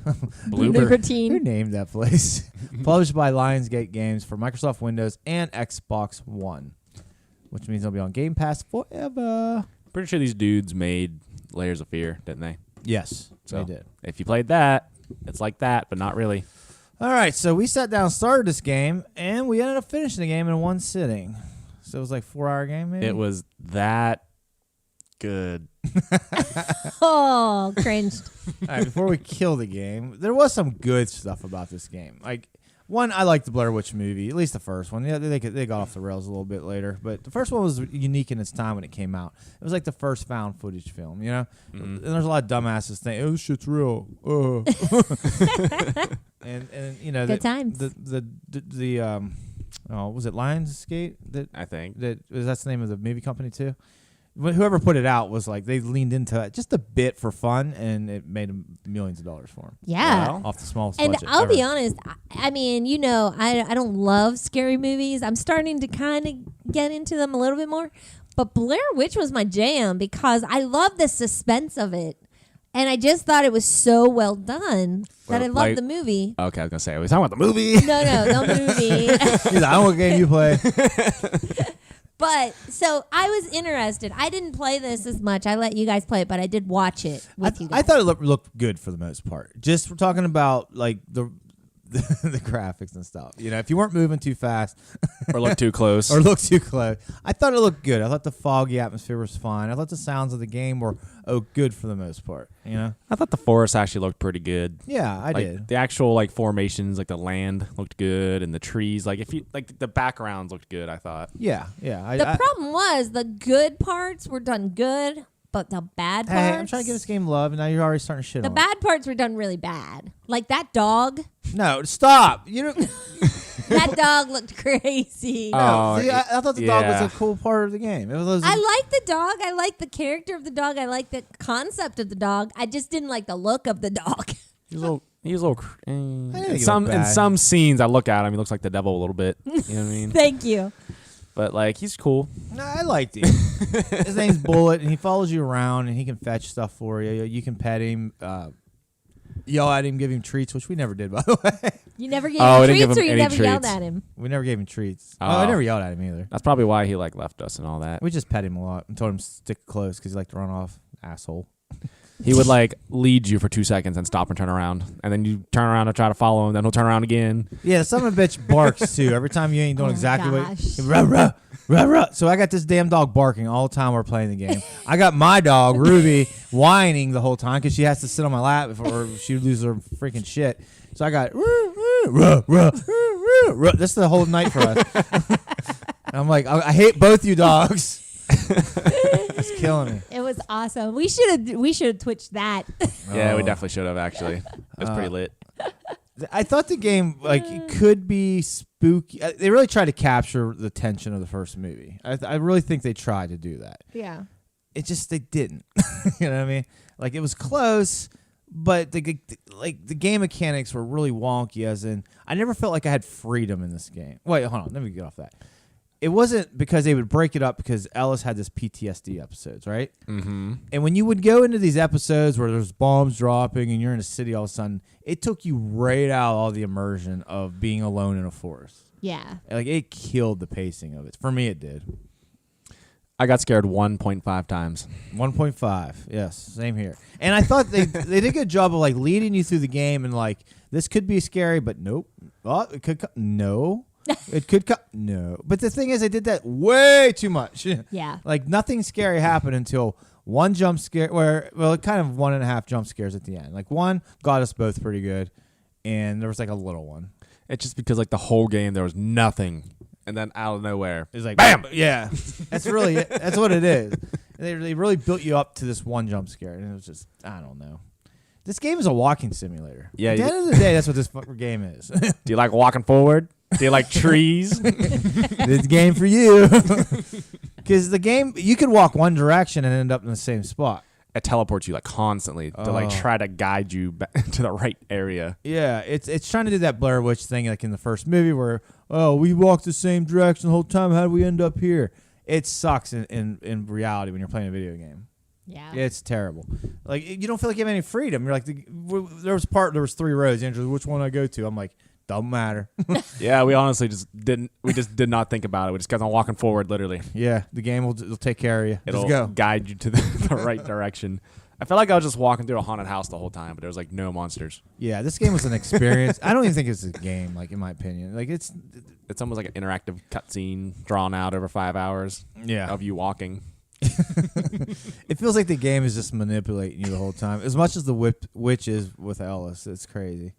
Who Libertine. named that place? Published by Lionsgate Games for Microsoft Windows and Xbox One, which means it'll be on Game Pass forever. Pretty sure these dudes made Layers of Fear, didn't they? Yes, So they did. if you played that, It's like that, but not really. All right, so we sat down, started this game, and we ended up finishing the game in one sitting. So it was like 4-hour game, maybe? It was that good. Oh, cringed. All right, before we kill the game, there was some good stuff about this game. Like, one, I liked the Blair Witch movie, at least the first one. Yeah, they got off the rails a little bit later, but the first one was unique in its time when it came out. It was like the first found footage film, you know. And there's a lot of dumbasses saying, "Oh, this shit's real." and you know, Good times. Was it Lionsgate I think. that's the name of the movie company too? Whoever put it out was like they leaned into it just a bit for fun, and it made them millions of dollars for them. Yeah. Well, Off the smallest And budget I'll ever. be honest, I mean, you know, I don't love scary movies. I'm starting to kind of get into them a little bit more. But Blair Witch was my jam because I love the suspense of it. And I just thought it was so well done that I loved the movie. Okay, I was going to say, are we talking about the movie? No movie. He's like, I don't know what game you play. But so I was interested. I didn't play this as much. I let you guys play it, but I did watch it with you guys. I thought it looked good for the most part. Just we're talking about like the graphics and stuff. You know, if you weren't moving too fast Or look too close. or look too close, I thought it looked good. I thought the foggy atmosphere was fine. I thought the sounds of the game were good for the most part. You know? I thought the forest actually looked pretty good. Yeah, I Like, did. the actual like formations, like the land looked good, and the trees, like if you like the backgrounds looked good. I thought. Yeah. The problem was the good parts were done good, but the bad parts. Hey, I'm trying to give this game love, and now you're already starting to shit The on bad parts were done really bad. Like that dog. it. No, stop. You don't. That dog looked crazy. Oh, See, I thought the dog was yeah. a cool part of the game. It was. I like the dog. I like the character of the dog. I like the concept of the dog. I just didn't like the look of the dog. He was a little. think he In looked some bad. scenes, I look at him. He looks like the devil a little bit. You know what I mean? Thank you. But like, he's cool. No, I liked him. His name's Bullet, and he follows you around, and he can fetch stuff for you. You can pet him, yell at him, give him treats, which we never did, by the way. You never gave Oh, him we didn't give treats, or him you any never yelled treats. at him. We never gave him treats. Oh. I never yelled at him either. That's probably why he like left us and all that. We just pet him a lot and told him to stick close because he liked to run off. Asshole. He would like lead you for 2 seconds and stop and turn around, and then you turn around and try to follow him. Then he'll turn around again. Yeah, the son of a bitch barks too. Every time you ain't doing Oh, exactly gosh. what. Rah, rah, rah, rah. So I got this damn dog barking all the time we're playing the game. I got my dog Ruby whining the whole time because she has to sit on my lap before she loses her freaking shit. So I got rah, rah, rah, rah. This is the whole night for us. I'm like, I hate both you dogs. It's killing me. It was awesome. We should have twitched that. Yeah, we Oh. definitely should have actually. It was pretty lit. I thought the game it could be spooky. They really tried to capture the tension of the first movie. I really think they tried to do that. Yeah. It just they didn't. You know what I mean? Like it was close, but the game mechanics were really wonky. As in, I never felt like I had freedom in this game. Wait, hold on. Let me get off that. It wasn't because they would break it up because Ellis had this PTSD episodes, right? Mm-hmm. And when you would go into these episodes where there's bombs dropping and you're in a city all of a sudden, it took you right out all the immersion of being alone in a forest. Yeah. Like it killed the pacing of it. For me, it did. I got scared 1.5 times. 1.5. Yes, same here. And I thought they did a good job of like leading you through the game and like this could be scary, but nope. Oh, it could no. It could no. But the thing is, they did that way too much. Yeah. Like nothing scary happened until one jump scare it kind of 1.5 jump scares at the end. Like one got us both pretty good, and there was like a little one. It's just because like the whole game there was nothing, and then out of nowhere, It's like bam. Yeah, that's really it. That's what it is. They really built you up to this one jump scare, and it was just I don't know. This game is a walking simulator. Yeah, At the end of the day, that's what this fucking game is. Do you like walking forward? Do you like trees? It's a game for you. Because the game, you could walk one direction and end up in the same spot. It teleports you like constantly to like Oh. try to guide you back to the right area. Yeah, it's trying to do that Blair Witch thing like in the first movie where, we walked the same direction the whole time. How did we end up here? It sucks in reality when you're playing a video game. Yeah. It's terrible. Like you don't feel like you have any freedom. You're like there was 3 roads. Andrew, which one I go to? I'm like, don't matter. Yeah, we honestly just didn't. We just did not think about it. We just kept on walking forward. Literally, Yeah, the game will take care of you. it'll Just go. guide you to the right direction. I felt like I was just walking through a haunted house the whole time, but there was like no monsters. Yeah, this game was an experience. I don't even think it's a game, like in my opinion. Like it's almost like an interactive cutscene drawn out over 5 hours of you walking. It feels like the game is just manipulating you the whole time. As much as the witch is with Ellis, it's crazy.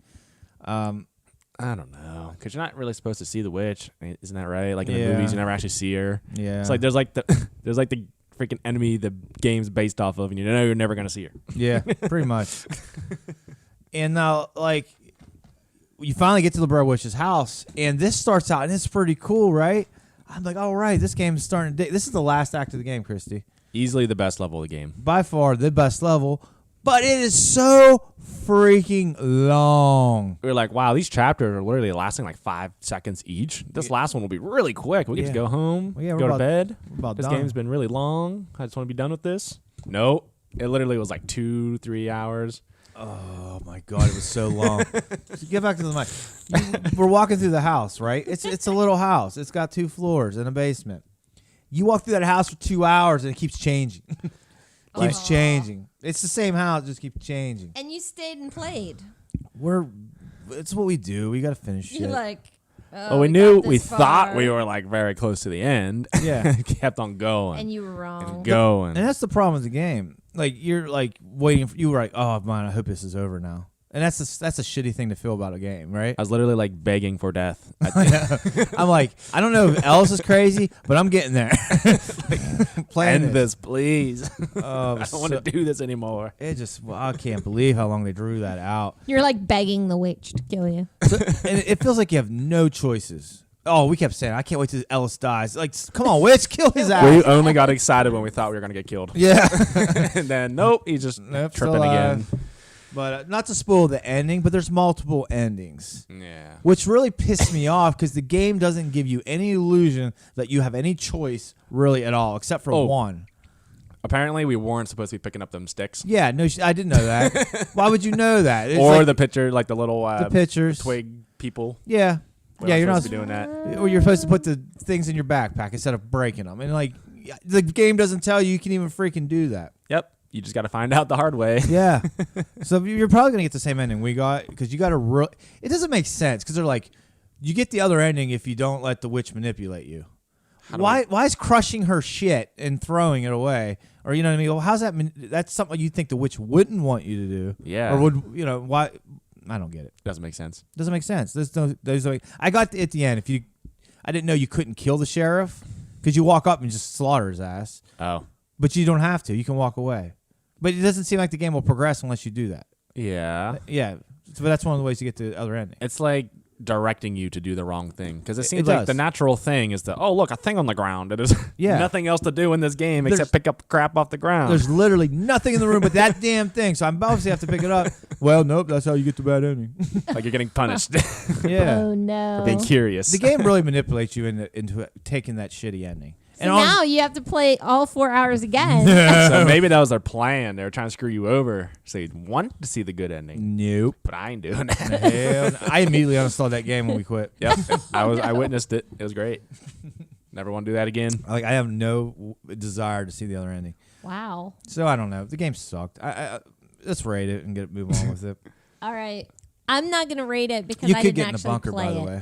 I don't know, because you're not really supposed to see the witch, isn't that right? Like in the movies, you never actually see her. Yeah, it's like there's like the freaking enemy the game's based off of, and you know you're never gonna see her. Yeah, pretty much. And now, like, you finally get to the Blair Witch's house, and this starts out, and it's pretty cool, right? I'm like, all right, this game is starting to. This is the last act of the game, Christy. Easily the best level of the game. By far the best level, but it is so freaking long. We were like, wow, these chapters are literally lasting like 5 seconds each. This last one will be really quick. We can just go home, go to bed. This game's been really long. I just want to be done with this. Nope. It literally was like 2-3 hours. Oh my god, it was so long. Get back to the mic. We're walking through the house, right? It's a little house. It's got 2 floors and a basement. You walk through that house for 2 hours and it keeps changing. Keeps changing. It's the same house, just keeps changing. And you stayed and played. It's what we do. We got to finish You're shit. like, well, we thought we were like very close to the end. Yeah. Kept on going. and you were wrong. And going. And that's the problem with the game. Like you're like waiting. You were like, oh man, I hope this is over now. And that's a shitty thing to feel about a game, right? I was literally like begging for death. I'm like, I don't know if Ellis is crazy, but I'm getting there. End this, please. I don't want to do this anymore. I can't believe how long they drew that out. You're like begging the witch to kill you. And it feels like you have no choices. Oh, we kept saying, I can't wait till Ellis dies. Like, come on, witch, kill his ass. We only got excited when we thought we were going to get killed. Yeah. And then, nope, he's just tripping again. But not to spoil the ending, but there's multiple endings. Yeah. Which really pissed me off because the game doesn't give you any illusion that you have any choice really at all, except for one. Apparently, we weren't supposed to be picking up them sticks. Yeah, no, I didn't know that. Why would you know that? It's or like the picture, like the little the pictures. twig people. Yeah. You're not supposed to be doing that. Or you're supposed to put the things in your backpack instead of breaking them. And like, the game doesn't tell you can even freaking do that. Yep. You just got to find out the hard way. Yeah. So you're probably going to get the same ending we got because you got to it doesn't make sense because they're like, you get the other ending if you don't let the witch manipulate you. Why is crushing her shit and throwing it away? Or, you know what I mean? Well, how's that? That's something you think the witch wouldn't want you to do. Yeah. Or would, why? I don't get it. Doesn't make sense. Doesn't make sense. I got at the end. I didn't know you couldn't kill the sheriff because you walk up and just slaughter his ass. Oh. But you don't have to. You can walk away. But it doesn't seem like the game will progress unless you do that. Yeah. Yeah. So that's one of the ways to get to the other ending. It's like directing you to do the wrong thing because it seems It like does. the natural thing is look, a thing on the ground. There's nothing else to do in this game except pick up crap off the ground. There's literally nothing in the room but that damn thing. So I'm obviously have to pick it up. Well, nope. That's how you get the bad ending. Like you're getting punished. Yeah. Oh no. For being curious. The game really manipulates you into taking that shitty ending. So now you have to play all 4 hours again. So maybe that was their plan. They were trying to screw you over so you'd want to see the good ending. Nope. But I ain't doing that. Hell no. I immediately uninstalled that game when we quit. Yep. I witnessed it. It was great. Never want to do that again. Like I have no desire to see the other ending. Wow. So I don't know. The game sucked. Let's rate it and move on with it. All right. I'm not going to rate it because You I could didn't get in the actually bunker, play by the it. way.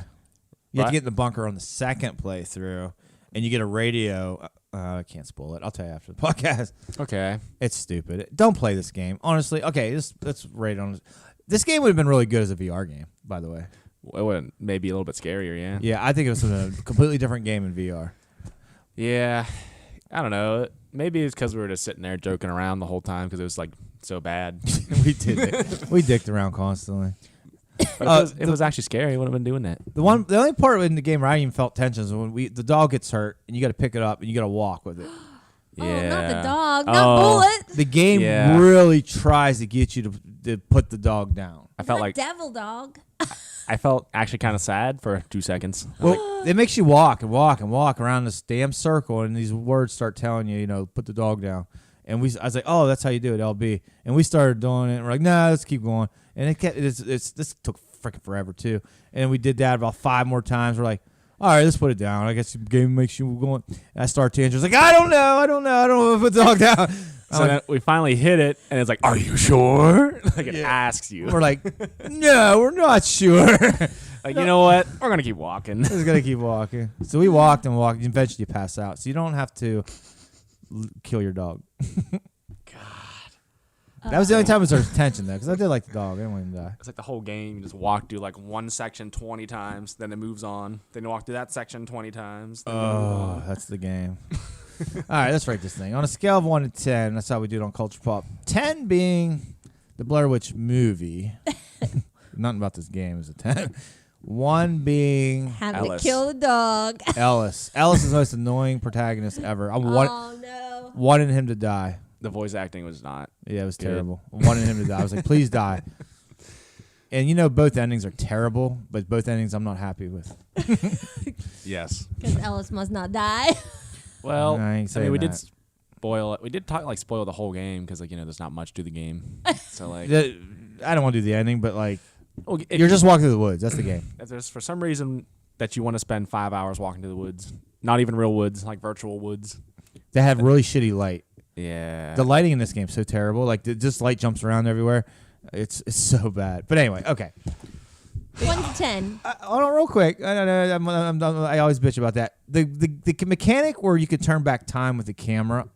You have to get in the bunker on the second playthrough, and you get a radio. I can't spoil it. I'll tell you after the podcast. Okay. It's stupid. Don't play this game. Honestly, okay, let's rate it on. This game would have been really good as a VR game, by the way. It would maybe a little bit scarier, yeah. Yeah, I think it was a completely different game in VR. Yeah. I don't know. Maybe it's because we were just sitting there joking around the whole time because it was like so bad. We did. We dicked around constantly. But if it was actually scary, I wouldn't have been doing that. The only part in the game where I even felt tension is when the dog gets hurt and you got to pick it up and you got to walk with it. Oh, not the dog. Oh. Not Bullet. The game really tries to get you to put the dog down. I felt Not like Devil Dog. I felt actually kind of sad for 2 seconds. Well, it makes you walk and walk and walk around this damn circle, and these words start telling you, put the dog down. And I was like, oh, that's how you do it, LB. And we started doing it, and we're like, nah, let's keep going. And this took freaking forever too. And we did that about 5 more times. We're like, all right, let's put it down. I guess the game makes you going. And I start tangents like, I don't know if I put the dog down. So then we finally hit it, and it's like, "Are you sure?" Like it asks you. We're like, no, we're not sure. Like, you know what? We're gonna keep walking. We're just gonna keep walking. So we walked and walked. Eventually, you pass out. So you don't have to kill your dog. That was the only time there was tension, though, because I did like the dog. I didn't want him to die. It's like the whole game. You just walk through like one section 20 times, then it moves on. Then you walk through that section 20 times. Then you move on. That's the game. All right, let's rate this thing. On a scale of 1 to 10, that's how we do it on Culture Pop. 10 being the Blair Witch movie. Nothing about this game is a 10. 1 being Having Ellis. to kill the dog. Ellis. Ellis is the most annoying protagonist ever. I Oh no. wanted him to die. The voice acting was not. Yeah, it was Good. terrible. I wanted him to die. I was like, please die. And you know, both endings are terrible, but both endings I'm not happy with. Yes. Because Ellis must not die. Well, I ain't I mean, saying we did that. spoil it. We did spoil the whole game because, like, you know, there's not much to the game. So, like, I don't want to do the ending, but like, well, if you're just walking through the woods. That's the game. if there's for some reason that you want to spend 5 hours walking to the woods, not even real woods, like virtual woods. They have really shitty light. Yeah. The lighting in this game is so terrible. Like, just light jumps around everywhere. It's so bad. But anyway, okay. 1 to 10. Hold on, real quick. I always bitch about that. The mechanic where you could turn back time with the camera.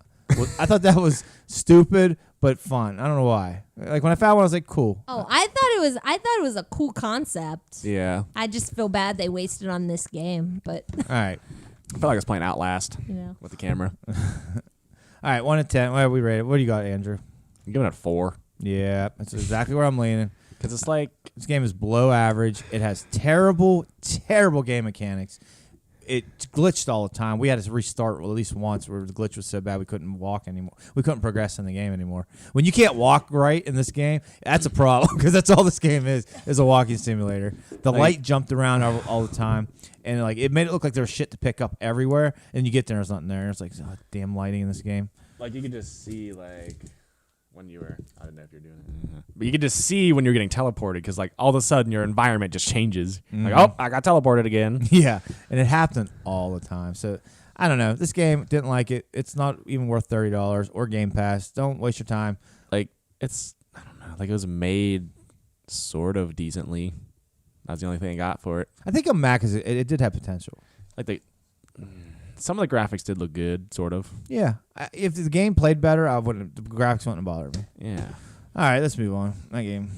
I thought that was stupid but fun. I don't know why. Like when I found one, I was like, cool. Oh, I thought it was a cool concept. Yeah. I just feel bad they wasted on this game, but All right, I felt like I was playing Outlast you know. with the camera. all right. 1 to 10. What are we rated? What do you got, Andrew? I'm giving it 4 Yeah, that's exactly where I'm leaning. because it's like This game is below average. It has terrible, terrible game mechanics. It glitched all the time. We had to restart at least once where the glitch was so bad we couldn't walk anymore. We couldn't progress in the game anymore. When you can't walk right in this game, that's a problem because that's all this game is a walking simulator. The light jumped around all the time, and like it made it look like there was shit to pick up everywhere. And you get there, there's nothing there. It's like, oh, damn lighting in this game. Like you could just see like when you were, I don't know if you're doing it, but you could just see when you're getting teleported because like all of a sudden your environment just changes. Like, oh, I got teleported again. Yeah, and it happened all the time. So I don't know. This game, didn't like it. It's not even worth $30 or Game Pass. Don't waste your time. Like it's, I don't know, like it was made sort of decently. That's the only thing I got for it. I think on Mac it did have potential. Like some of the graphics did look good, sort of. Yeah, if the game played better, the graphics wouldn't bother me. Yeah. All right, let's move on. That game.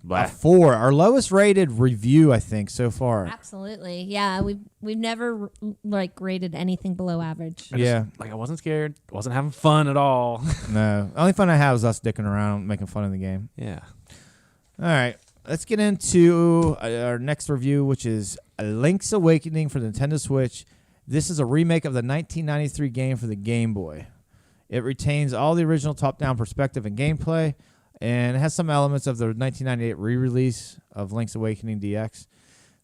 Blah. 4, our lowest rated review, I think, so far. Absolutely. Yeah, we've never like rated anything below average. Yeah, Like I wasn't scared. Wasn't having fun at all. no. The only fun I had was us dicking around, making fun of the game. Yeah. All right, let's get into our next review, which is Link's Awakening for the Nintendo Switch. This is a remake of the 1993 game for the Game Boy. It retains all the original top-down perspective and gameplay, and it has some elements of the 1998 re-release of Link's Awakening DX.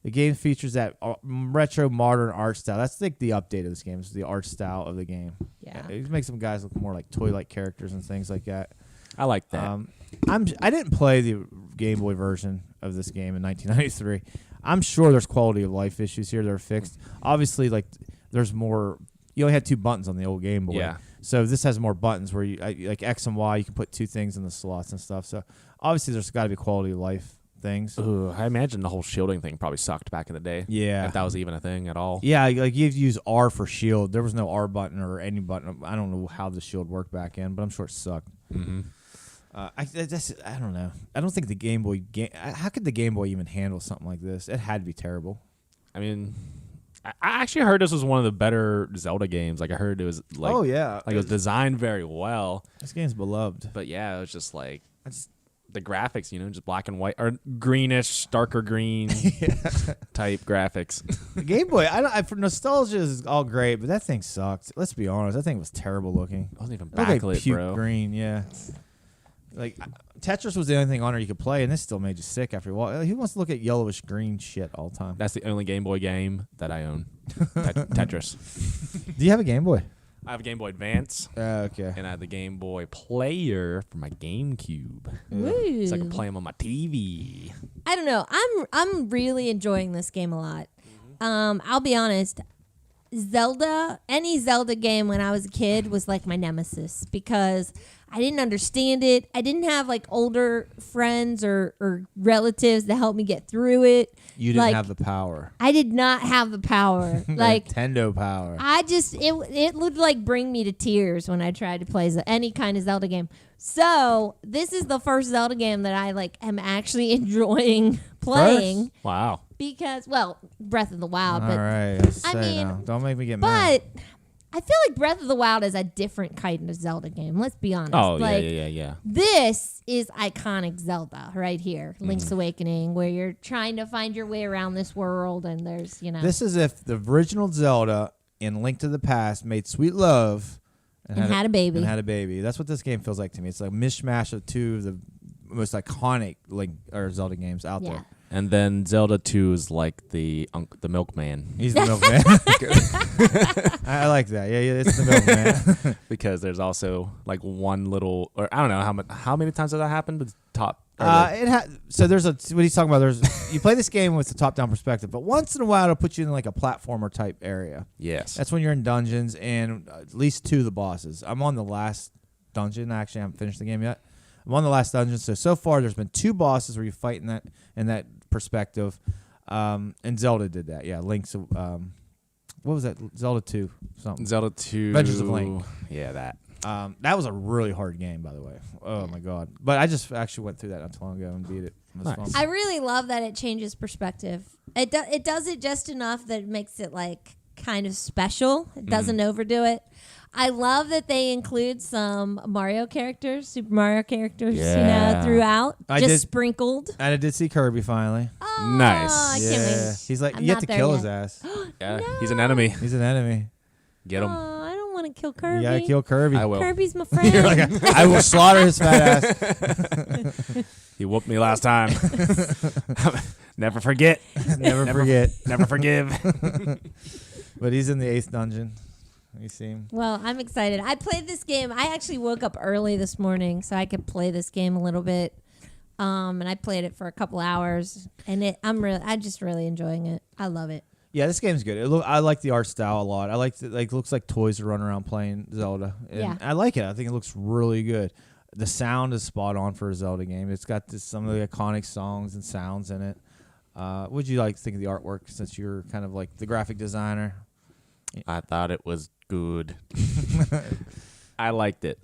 The game features that retro modern art style. That's like the update of this game. It's the art style of the game. Yeah. It makes some guys look more like toy-like characters and things like that. I like that. I didn't play the Game Boy version of this game in 1993. I'm sure there's quality of life issues here that are fixed. Obviously, like there's more. You only had 2 buttons on the old Game Boy. Yeah. So this has more buttons where you like X and Y. You can put 2 things in the slots and stuff. So obviously, there's got to be quality of life things. Ooh, I imagine the whole shielding thing probably sucked back in the day. Yeah. If that was even a thing at all. Yeah, like you have to use R for shield. There was no R button or any button. I don't know how the shield worked back in, but I'm sure it sucked. Mm-hmm. I don't know. I don't think the Game Boy how could the Game Boy even handle something like this? It had to be terrible. I mean, I actually heard this was one of the better Zelda games. Like I heard it was like, yeah, like it was designed very well. This game's beloved. But yeah, it was just like the graphics, you know, just black and white or greenish, darker green type graphics. The Game Boy, for nostalgia is all great, but that thing sucked. Let's be honest, that thing was terrible looking. It wasn't even It looked like backlit, puke bro. green, yeah. Like Tetris was the only thing on there you could play, and this still made you sick after a while. Who wants to look at yellowish green shit all the time? That's the only Game Boy game that I own. Tetris. Do you have a Game Boy? I have a Game Boy Advance, Okay. and I have the Game Boy Player for my GameCube, Woo. so I can play them on my TV. I don't know. I'm really enjoying this game a lot. I'll be honest. Any Zelda game when I was a kid was like my nemesis because I didn't understand it. I didn't have like older friends or relatives to help me get through it. You didn't Like, have the power. I did not have the power. Like Nintendo power. it would like bring me to tears when I tried to play any kind of Zelda game. So this is the first Zelda game that I like am actually enjoying playing Wow. because, well, Breath of the Wild, All but right. I mean, don't make me get mad. but I feel like Breath of the Wild is a different kind of Zelda game. Let's be honest. Oh, like, yeah. This is iconic Zelda right here, Link's Awakening, where you're trying to find your way around this world, and there's, you know, This is if the original Zelda in Link to the Past made sweet love and had a baby. And had a baby. That's what this game feels like to me. It's like a mishmash of two of the most iconic Link or Zelda games out Yeah. there. And then Zelda 2 is like the milkman He's the milkman. I like that. Yeah, it's the milkman. because there's also like one little, or I don't know how many times has that happened. The top. So there's what he's talking about. You play this game with the top-down perspective, but once in a while it'll put you in like a platformer type area. Yes. That's when you're in dungeons and at least two of the bosses. I'm on the last dungeon. Actually, I haven't finished the game yet. I'm on the last dungeon. So far there's been two bosses where you fight in that perspective. And Zelda did that. Yeah, Link's. What was that? Zelda 2 something. Zelda 2. Adventures of Link. Yeah, that. That was a really hard game, by the way. Oh my god! But I just actually went through that not too long ago and beat it. It was Nice. fun. I really love that it changes perspective. It does it just enough that it makes it like kind of special. It doesn't overdo it. I love that they include some Mario characters, Super Mario characters, Yeah. throughout, I just did- sprinkled. And I did see Kirby finally. Oh, Nice. I can't wait. He's like, I'm you have not to there kill yet. his ass. Yeah, he's an enemy. He's an enemy. Get him. Oh, I don't want to kill Kirby. You gotta kill Kirby. I will. Kirby's my friend. You're like, I will slaughter his fat ass. He whooped me last time. Never forget. Never forget. Never forgive. But he's in the 8th dungeon. You see him. Well, I'm excited. I played this game. I actually woke up early this morning so I could play this game a little bit. And I played it for a couple hours, and I'm just really enjoying it. I love it. Yeah, this game's good. I like the art style a lot. I like it looks like toys to run around playing Zelda. And Yeah. I like it. I think it looks really good. The sound is spot on for a Zelda game. It's got some of the iconic songs and sounds in it. What'd you think of the artwork since you're kind of like the graphic designer? I thought it was good. I liked it.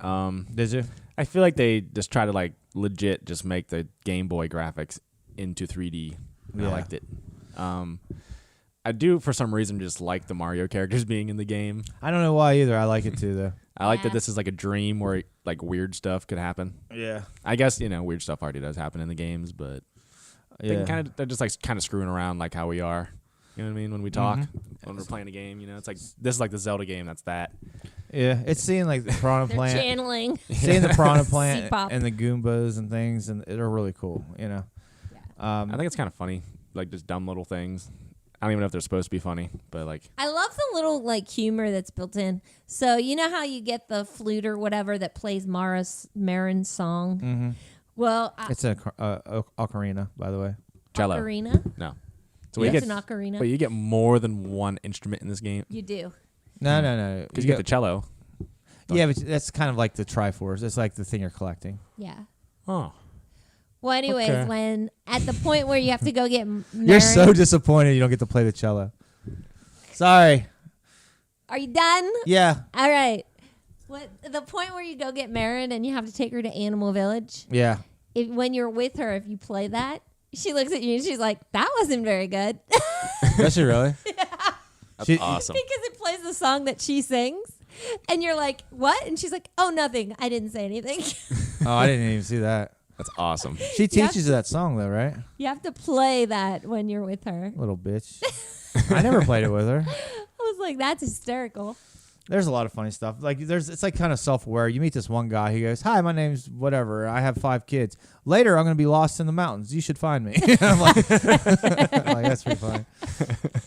Did you? I feel like they just try to like legit just make the Game Boy graphics into 3D. Yeah. I liked it. I do for some reason just like the Mario characters being in the game. I don't know why either. I like it too, though. I like Yeah. that this is like a dream where like weird stuff could happen. Yeah. I guess weird stuff already does happen in the games, but Yeah. they're just like kind of screwing around like how we are. You know what I mean? When we talk, Mm-hmm. when we're playing a game, it's like this is like the Zelda game. That's that. Yeah. It's seeing like the piranha They're plant. channeling. Seeing the piranha plant C-pop. and the Goombas and things, and they're really cool, I think it's kind of funny, like just dumb little things. I don't even know if they're supposed to be funny, but like I love the little like humor that's built in. So you know how you get the flute or whatever that plays Marin's song? Mm-hmm. Well, It's an ocarina, by the way. cello. ocarina. No. So It's you get, an ocarina. but you get more than one instrument in this game You do. No. because you get the cello. Yeah, but that's kind of like the Triforce. It's like the thing you're collecting. Yeah. Oh, Well, anyways, Okay. when at the point where you have to go get You're so Marin- disappointed you don't get to play the cello. Sorry. Are you done? Yeah. All right. The point where you go get Marin and you have to take her to Animal Village. Yeah. When you're with her, if you play that, she looks at you and she's like, "That wasn't very good," Does she really? that's She- awesome. because it plays the song that she sings, and you're like, "What?" And she's like, "Oh, nothing. I didn't say anything." Oh, I didn't even see that. That's awesome. She teaches you that song, though, right? You have to play that when you're with her. Little bitch. I never played it with her. I was like, "That's hysterical." There's a lot of funny stuff. Like it's like kind of self-aware. You meet this one guy. He goes, "Hi, my name's whatever. I have 5 kids. Later, I'm going to be lost in the mountains. You should find me." I'm like, that's pretty funny.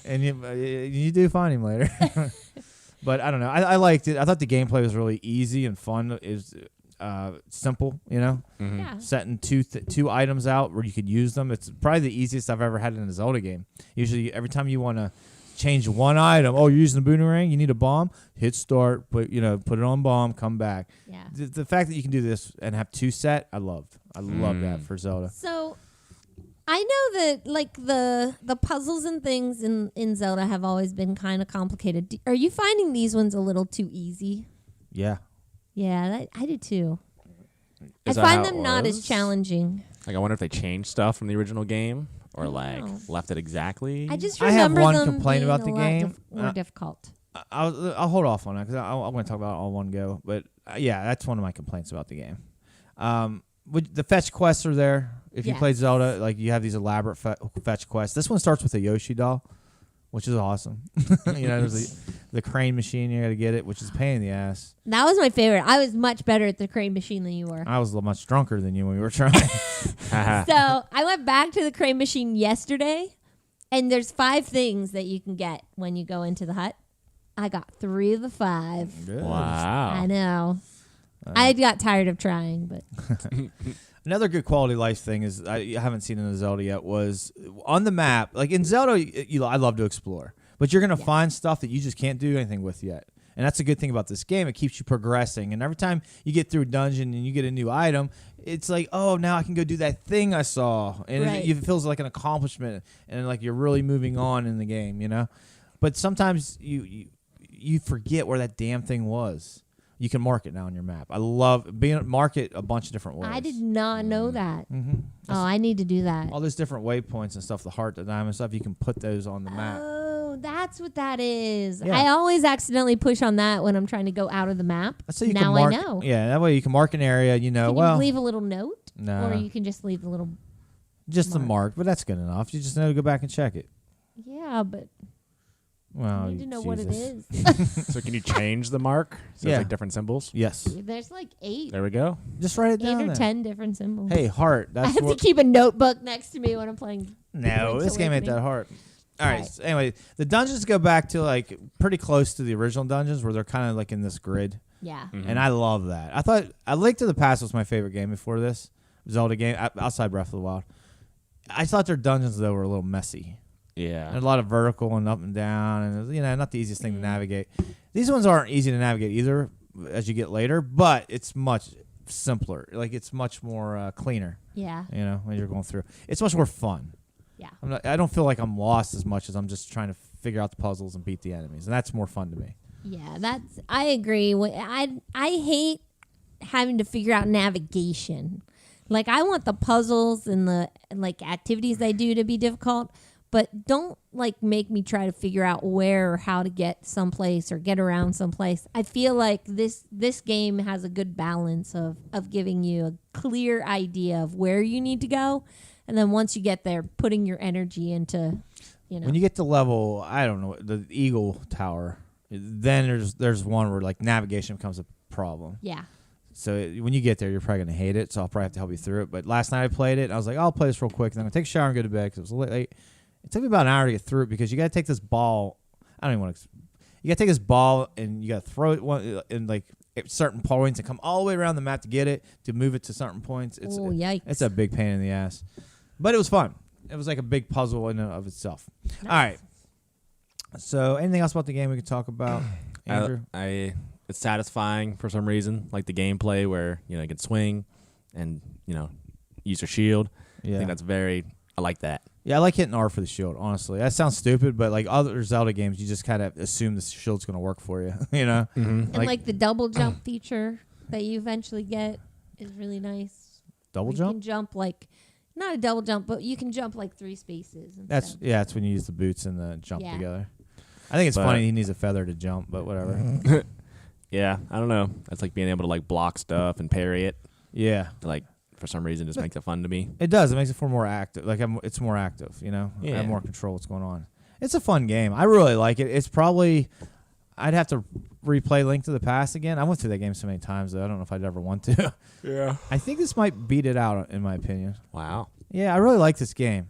And you do find him later. But I don't know. I liked it. I thought the gameplay was really easy and fun. It was simple, Mm-hmm. Yeah. setting two items out where you could use them. It's probably the easiest I've ever had in a Zelda game. Usually, every time you want to change one item. Oh, you're using the boomerang. You need a bomb. Hit start. Put it on bomb. Come back. Yeah. The fact that you can do this and have 2 set, I loved. I love that for Zelda. So I know that like the puzzles and things in Zelda have always been kind of complicated. Are you finding these ones a little too easy? Yeah. Yeah, I do too. Is I that how find it them not as was? challenging. Like, I wonder if they changed stuff from the original game or I like don't know. left it exactly. I just I have remember one them complaint being about a the lot game. more difficult. I'll hold off on that because I want to talk about it all in one go. But yeah, that's one of my complaints about the game. The fetch quests are there. If you Yes. play Zelda, like you have these elaborate fetch quests. This one starts with a Yoshi doll, which is awesome. There's the crane machine. You got to get it, which is a pain in the ass. That was my favorite. I was much better at the crane machine than you were. I was much drunker than you when we were trying. So I went back to the crane machine yesterday, and there's 5 things that you can get when you go into the hut. I got 3 of the 5. Wow. I know. I got tired of trying, but Another good quality of life thing is I haven't seen in the Zelda yet was on the map. Like in Zelda, I love to explore, but you're gonna find stuff that you just can't do anything with yet. And that's a good thing about this game. It keeps you progressing. And every time you get through a dungeon and you get a new item, it's like, oh, now I can go do that thing I saw. And Right. it feels like an accomplishment and like you're really moving on in the game, But sometimes you forget where that damn thing was. You can mark it now on your map. I love mark it a bunch of different ways. I did not know that. Mm-hmm. Oh, I need to do that. All those different waypoints and stuff, the heart, the diamond stuff, you can put those on the map. Oh, that's what that is. Yeah. I always accidentally push on that when I'm trying to go out of the map. So you now can mark, I know. Yeah, that way you can mark an area, Can well, you leave a little note? No. Or you can just leave a little... just the mark. mark, but that's good enough. You just know to go back and check it. Yeah, but Well, I need to know what it Jesus. is. So can you change the mark? So Yeah. it's like different symbols? Yes. There's like 8. There we go. Just write it 8 down or there. 10 different symbols. Hey, heart. I That's have to what. keep a notebook next to me when I'm playing. No, Link's this game ain't Awakening. that hard. All right. Right. So anyway, the dungeons go back to like pretty close to the original dungeons where they're kind of like in this grid. Yeah. And I love that. I thought Link to the Past was my favorite game before this Zelda game outside Breath of the Wild. I thought their dungeons though were a little messy. Yeah. There's a lot of vertical and up and down, and not the easiest thing to navigate. These ones aren't easy to navigate either as you get later, but it's much simpler. Like it's much more cleaner. Yeah. When you're going through, it's much more fun. Yeah. I don't feel like I'm lost as much as I'm just trying to figure out the puzzles and beat the enemies, and that's more fun to me. Yeah, I agree. I hate having to figure out navigation. Like I want the puzzles and the like activities they do to be difficult, but don't like make me try to figure out where or how to get someplace or get around someplace. I feel like this game has a good balance of giving you a clear idea of where you need to go, and then once you get there, putting your energy into, When you get to level, I don't know, the Eagle Tower, then there's one where like navigation becomes a problem. Yeah. So when you get there, you're probably gonna hate it. So I'll probably have to help you through it. But last night I played it, and I was like, I'll play this real quick, and then I'm gonna take a shower and go to bed because it was late. It took me about an hour to get through it because you got to take this ball. I don't even want to. You got to take this ball and you got to throw it in like at certain points and come all the way around the map to get it, to move it to certain points. Oh, yikes. It's a big pain in the ass, but it was fun. It was like a big puzzle in and of itself. Nice. All right. So anything else about the game we could talk about, Andrew? It's satisfying for some reason, like the gameplay where you can swing and use your shield. I Yeah. think I like that. Yeah, I like hitting R for the shield, honestly. That sounds stupid, but like other Zelda games, you just kind of assume the shield's going to work for you, And like the double jump feature that you eventually get is really nice. Double You jump? can jump like, not a double jump, but you can jump like 3 spaces. That's when you use the boots and the jump Yeah. together. I think it's But- funny he needs a feather to jump, but whatever. Yeah, I don't know. That's like being able to like block stuff and parry it. Yeah, Like for some reason, just makes it fun to me. it does. It makes it more active. Like it's more active. I Yeah. have more control what's going on. It's a fun game. I really like it. It's probably I'd have to replay Link to the Past again. I went through that game so many times though. I don't know if I'd ever want to. Yeah. I think this might beat it out in my opinion. Wow. Yeah, I really like this game.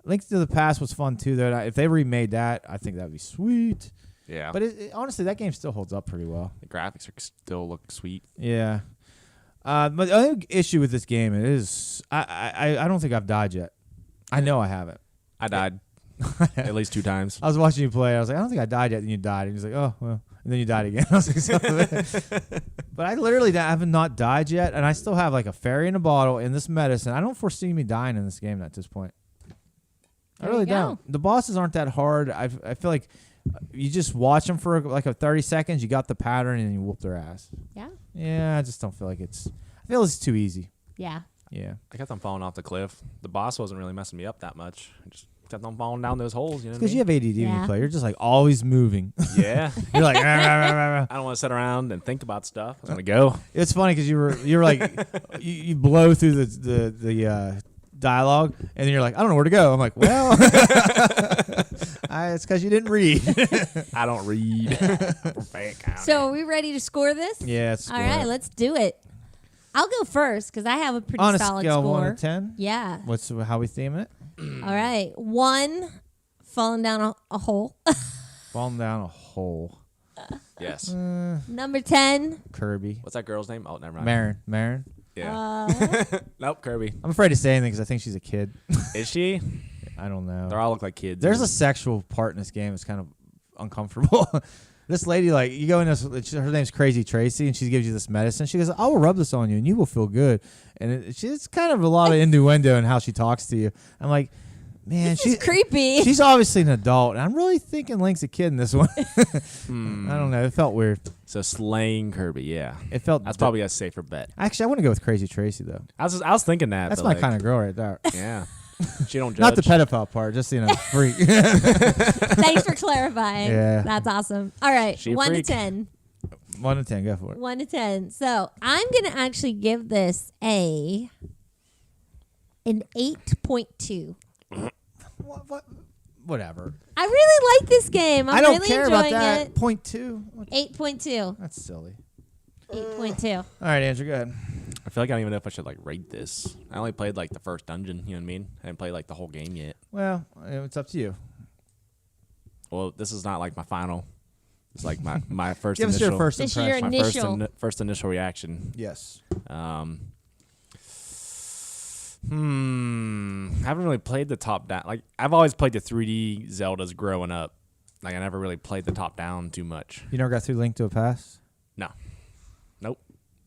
Link to the Past was fun too. Though if they remade that, I think that'd be sweet. Yeah. But honestly, that game still holds up pretty well. the graphics still look sweet. Yeah. But the only issue with this game is I don't think I've died yet. I know I haven't. I died. at least 2 times. I was watching you play. I was like, I don't think I died yet. And you died. And he's like, oh, well. And then you died again. I was like, but I literally haven't not died yet. And I still have like a fairy in a bottle and this medicine. I don't foresee me dying in this game at this point. I There really you go. don't. The bosses aren't that hard. I feel like you just watch them for like a 30 seconds. You got the pattern and you whoop their ass. Yeah. Yeah, I just don't feel like it's. I feel it's too easy. Yeah. Yeah. I kept on falling off the cliff. The boss wasn't really messing me up that much. I just kept on falling down those holes. You know what I Because mean? you have ADD when Yeah. you play. You're just like always moving. Yeah. You're like, "Rah, rah, rah, rah." I don't want to sit around and think about stuff. I want to go. It's funny because you're like you blow through the dialogue and then you're like, I don't know where to go. I'm like, well, it's because you didn't read. I don't read. So are we ready to score this? Yeah. It's All right, let's do it. I'll go first because I have a pretty on a solid scale of score. 1 to 10. Yeah. What's how we theming it? All right. 1, falling down a hole. Falling down a hole. Yes. Number 10. Kirby. What's that girl's name? Oh, never mind. Marin. Yeah. Nope, Kirby. I'm afraid to say anything because I think she's a kid. Is she? I don't know. They all look like kids. There's a sexual part in this game. It's kind of uncomfortable. This lady, like, you go in this, her name's Crazy Tracy, and she gives you this medicine. She goes, I will rub this on you, and you will feel good. And it's kind of a lot of innuendo in how she talks to you. I'm like, man, She's creepy. she's obviously an adult. And I'm really thinking Link's a kid in this one. I don't know. It felt weird. So slaying Kirby, yeah. It felt That's probably a safer bet. Actually, I want to go with Crazy Tracy, though. I was thinking that. That's but my like, kind of girl right there. Yeah. She don't judge. Not the pedophile part, just, freak. Thanks for clarifying. Yeah. That's awesome. All right. She a 1 to freak. 10. 1 to 10, go for it. 1 to 10. So I'm going to actually give this an 8.2. Whatever. I really like this game. I'm I don't really care about enjoying that. it. 0.2. 8.2. That's silly. 8.2. All right, Andrew, go ahead. I feel like I don't even know if I should rate this. I only played the first dungeon, you know what I mean? I didn't play the whole game yet. Well, it's up to you. Well, this is not my final. It's my first Give us initial your first This is your impression. my initial. first initial reaction. Yes. I haven't really played the top down. I've always played the 3D Zeldas growing up. I never really played the top down too much. You never got through Link to a Past? No. Nope.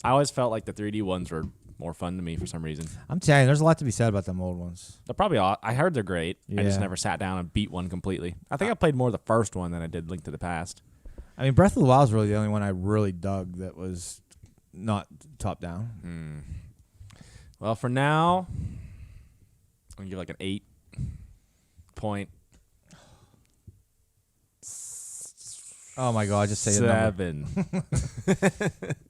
I always felt like the 3D ones were more fun to me for some reason. I'm telling you, there's a lot to be said about them old ones. They're probably all, I heard they're great. I just Yeah. never sat down and beat one completely. I think I played more of the first one than I did Link to the Past. I mean, Breath of the Wild is really the only one I really dug that was not top down. Well, for now, I'm going to give an 8 point. Oh my God, just say a number. 7.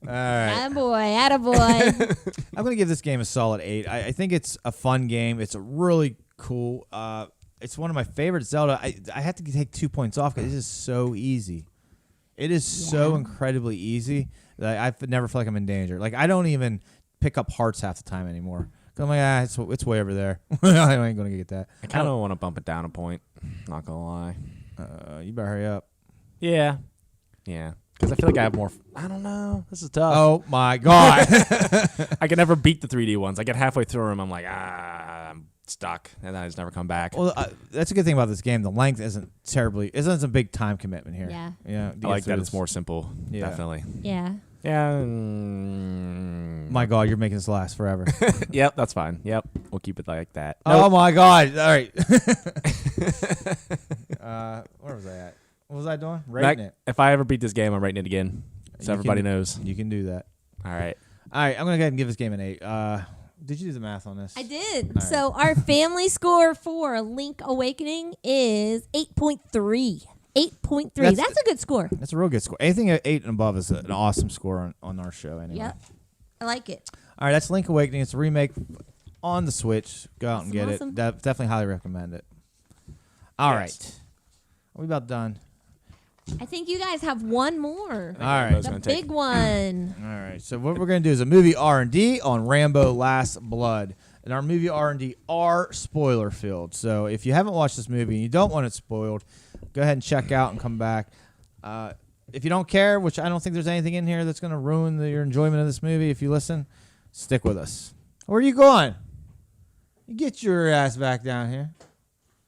All right. Attaboy. Attaboy. I'm going to give this game a solid 8. I think it's a fun game. It's a really cool. It's one of my favorite Zelda. I have to take 2 points off because it is so easy. It is so incredibly easy that I never feel like I'm in danger. I don't even pick up hearts half the time anymore. 'Cause I'm like, it's way over there. I ain't going to get that. I kind of want to bump it down a point. Not going to lie. You better hurry up. Yeah. Yeah. Because I feel like I have more. I don't know. This is tough. Oh my God. I can never beat the 3D ones. I get halfway through them. I'm like, I'm stuck. And then I just never come back. Well, that's a good thing about this game. The length isn't a big time commitment here. Yeah. Yeah. I like that it's more simple. Yeah. Definitely. Yeah. Yeah. My God, you're making this last forever. Yep, that's fine. Yep, we'll keep it like that. Oh my God! All right. Where was I at? What was I doing? Rating it. If I ever beat this game, I'm rating it again, so everybody knows. You can do that. All right. All right. I'm gonna go ahead and give this game an 8. Did you do the math on this? I did. right. So our family score for Link Awakening is 8.3. 8.3. That's a good score. That's a real good score. Anything at 8 and above is an awesome score on our show. Anyway. Yep. I like it. All right. That's Link Awakening. It's a remake on the Switch. Go out and get Awesome. it. Definitely highly recommend it. All Yes. right. Are we about done? I think you guys have one more. All right. The big one. All right. So what we're going to do is a movie R&D on Rambo Last Blood. And our movie R&D are spoiler filled. So if you haven't watched this movie and you don't want it spoiled, go ahead and check out and come back. If you don't care, which I don't think there's anything in here that's going to ruin your enjoyment of this movie, if you listen, stick with us. Where are you going? You get your ass back down here.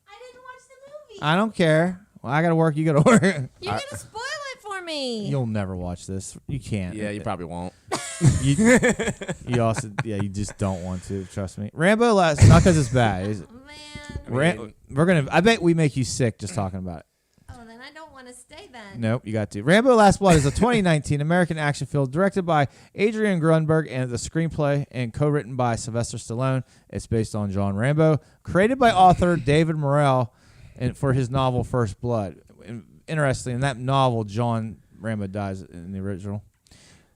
I didn't watch the I don't care. Well, I gotta work. You gotta work. You're gonna spoil it for me. You'll never watch this. You can't. Yeah, you probably won't. You also, you just don't want to. Trust me. Rambo last, not because it's bad. Man. I bet we make you sick just talking about it. Oh, then I don't want to stay then. Nope, you got to. Rambo Last Blood is a 2019 American action film directed by Adrian Grunberg and the screenplay and co-written by Sylvester Stallone. It's based on John Rambo, created by author David Morrell and for his novel First Blood. Interesting, in that novel, John Rambo dies in the original.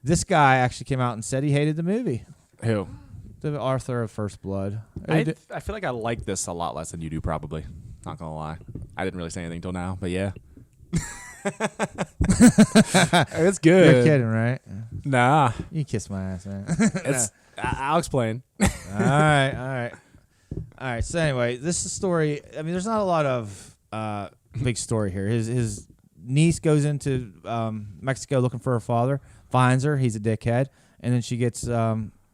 This guy actually came out and said he hated the movie. Who? The author of First Blood. I feel like I like this a lot less than you do, probably. Not gonna lie. I didn't really say anything till now, but yeah. It's good. You're kidding, right? Nah. You kiss my ass, man. I'll explain. All right. So anyway, this is a story. I mean, there's not a lot of big story here. His niece goes into Mexico looking for her father, finds her. He's a dickhead, and then she gets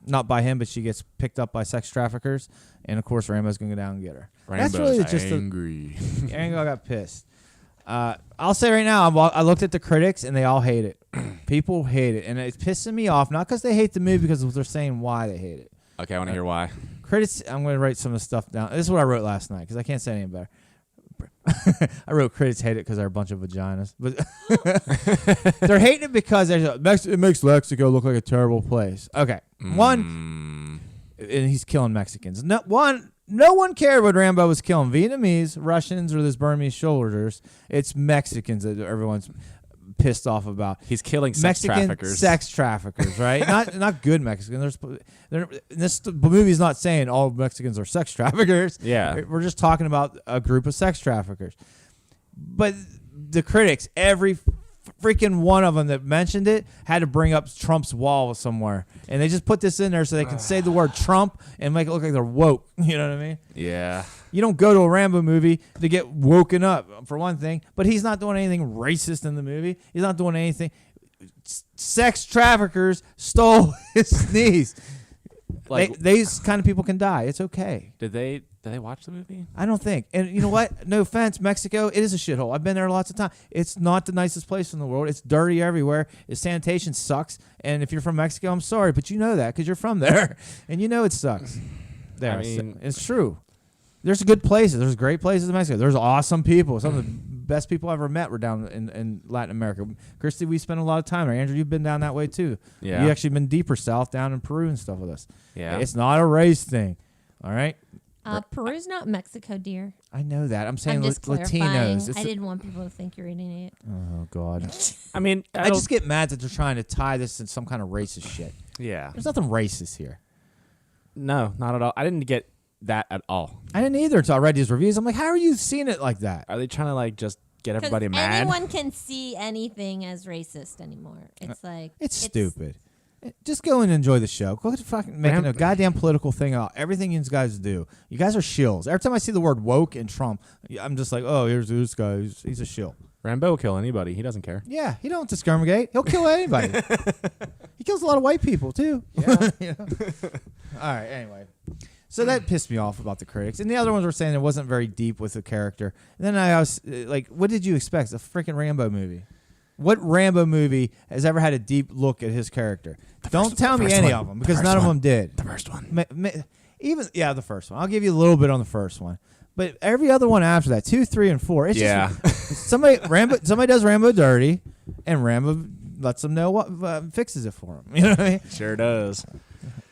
not by him, but she gets picked up by sex traffickers, and of course Rambo's gonna go down and get her. Rambo's really just angry. Rambo got pissed. I'll say right now, I looked at the critics and they all hate it. People hate it, and it's pissing me off. Not because they hate the movie, because they're saying why they hate it. Okay, I want to hear why. Critics, I'm going to write some of the stuff down. This is what I wrote last night because I can't say anything better. I wrote critics hate it because they're a bunch of vaginas, but they're hating it because it makes Mexico look like a terrible place. Okay, one, and he's killing Mexicans. No one cared when Rambo was killing Vietnamese, Russians, or those Burmese soldiers. It's Mexicans that everyone's pissed off about. He's killing Mexican sex traffickers, right? not good Mexicans. This movie's not saying all Mexicans are sex traffickers. Yeah. We're just talking about a group of sex traffickers. But the critics, every freaking one of them that mentioned it, had to bring up Trump's wall somewhere. And they just put this in there so they can say the word Trump and make it look like they're woke. You know what I mean? Yeah. You don't go to a Rambo movie to get woken up, for one thing. But he's not doing anything racist in the movie. He's not doing anything. Sex traffickers stole his niece. Like, These kind of people can die. It's okay. Did they watch the movie? I don't think. And you know what? No offense, Mexico, it is a shithole. I've been there lots of times. It's not the nicest place in the world. It's dirty everywhere. Its sanitation sucks. And if you're from Mexico, I'm sorry, but you know that because you're from there. And you know it sucks. There. I mean, it's true. There's good places. There's great places in Mexico. There's awesome people. Some of the best people I ever met were down in Latin America. Christy, we spent a lot of time there. Andrew, you've been down that way too. Yeah. You actually been deeper south, down in Peru and stuff with us. Yeah. It's not a race thing. All right? Peru's not Mexico, dear. I know that. I'm saying I'm just clarifying. Latinos. I didn't want people to think you're an idiot. Oh, God. I mean, I just get mad that they're trying to tie this in some kind of racist shit. Yeah. There's nothing racist here. No, not at all. I didn't get that at all. I didn't either until I read these reviews. I'm like, how are you seeing it like that? Are they trying to like just get everybody 'Cause mad? anyone can see anything as racist anymore. It's like It's stupid. Just go and enjoy the show. Go fucking making a goddamn political thing out. Everything you guys do. You guys are shills. Every time I see the word woke and Trump, I'm just like, oh, here's this guy. He's a shill. Rambo will kill anybody. He doesn't care. Yeah, he don't discriminate. He'll kill anybody. He kills a lot of white people too. Yeah. You know? All right. Anyway, so that pissed me off about the critics, and the other ones were saying it wasn't very deep with the character. And then I was like, what did you expect? It's a freaking Rambo movie. What Rambo movie has ever had a deep look at his character? Don't tell me any of them because none of them did. The first one. The first one. I'll give you a little bit on the first one, but every other one after that, 2, 3, and 4. It's just, somebody does Rambo dirty, and Rambo lets them know what fixes it for him. You know what I mean? Sure does.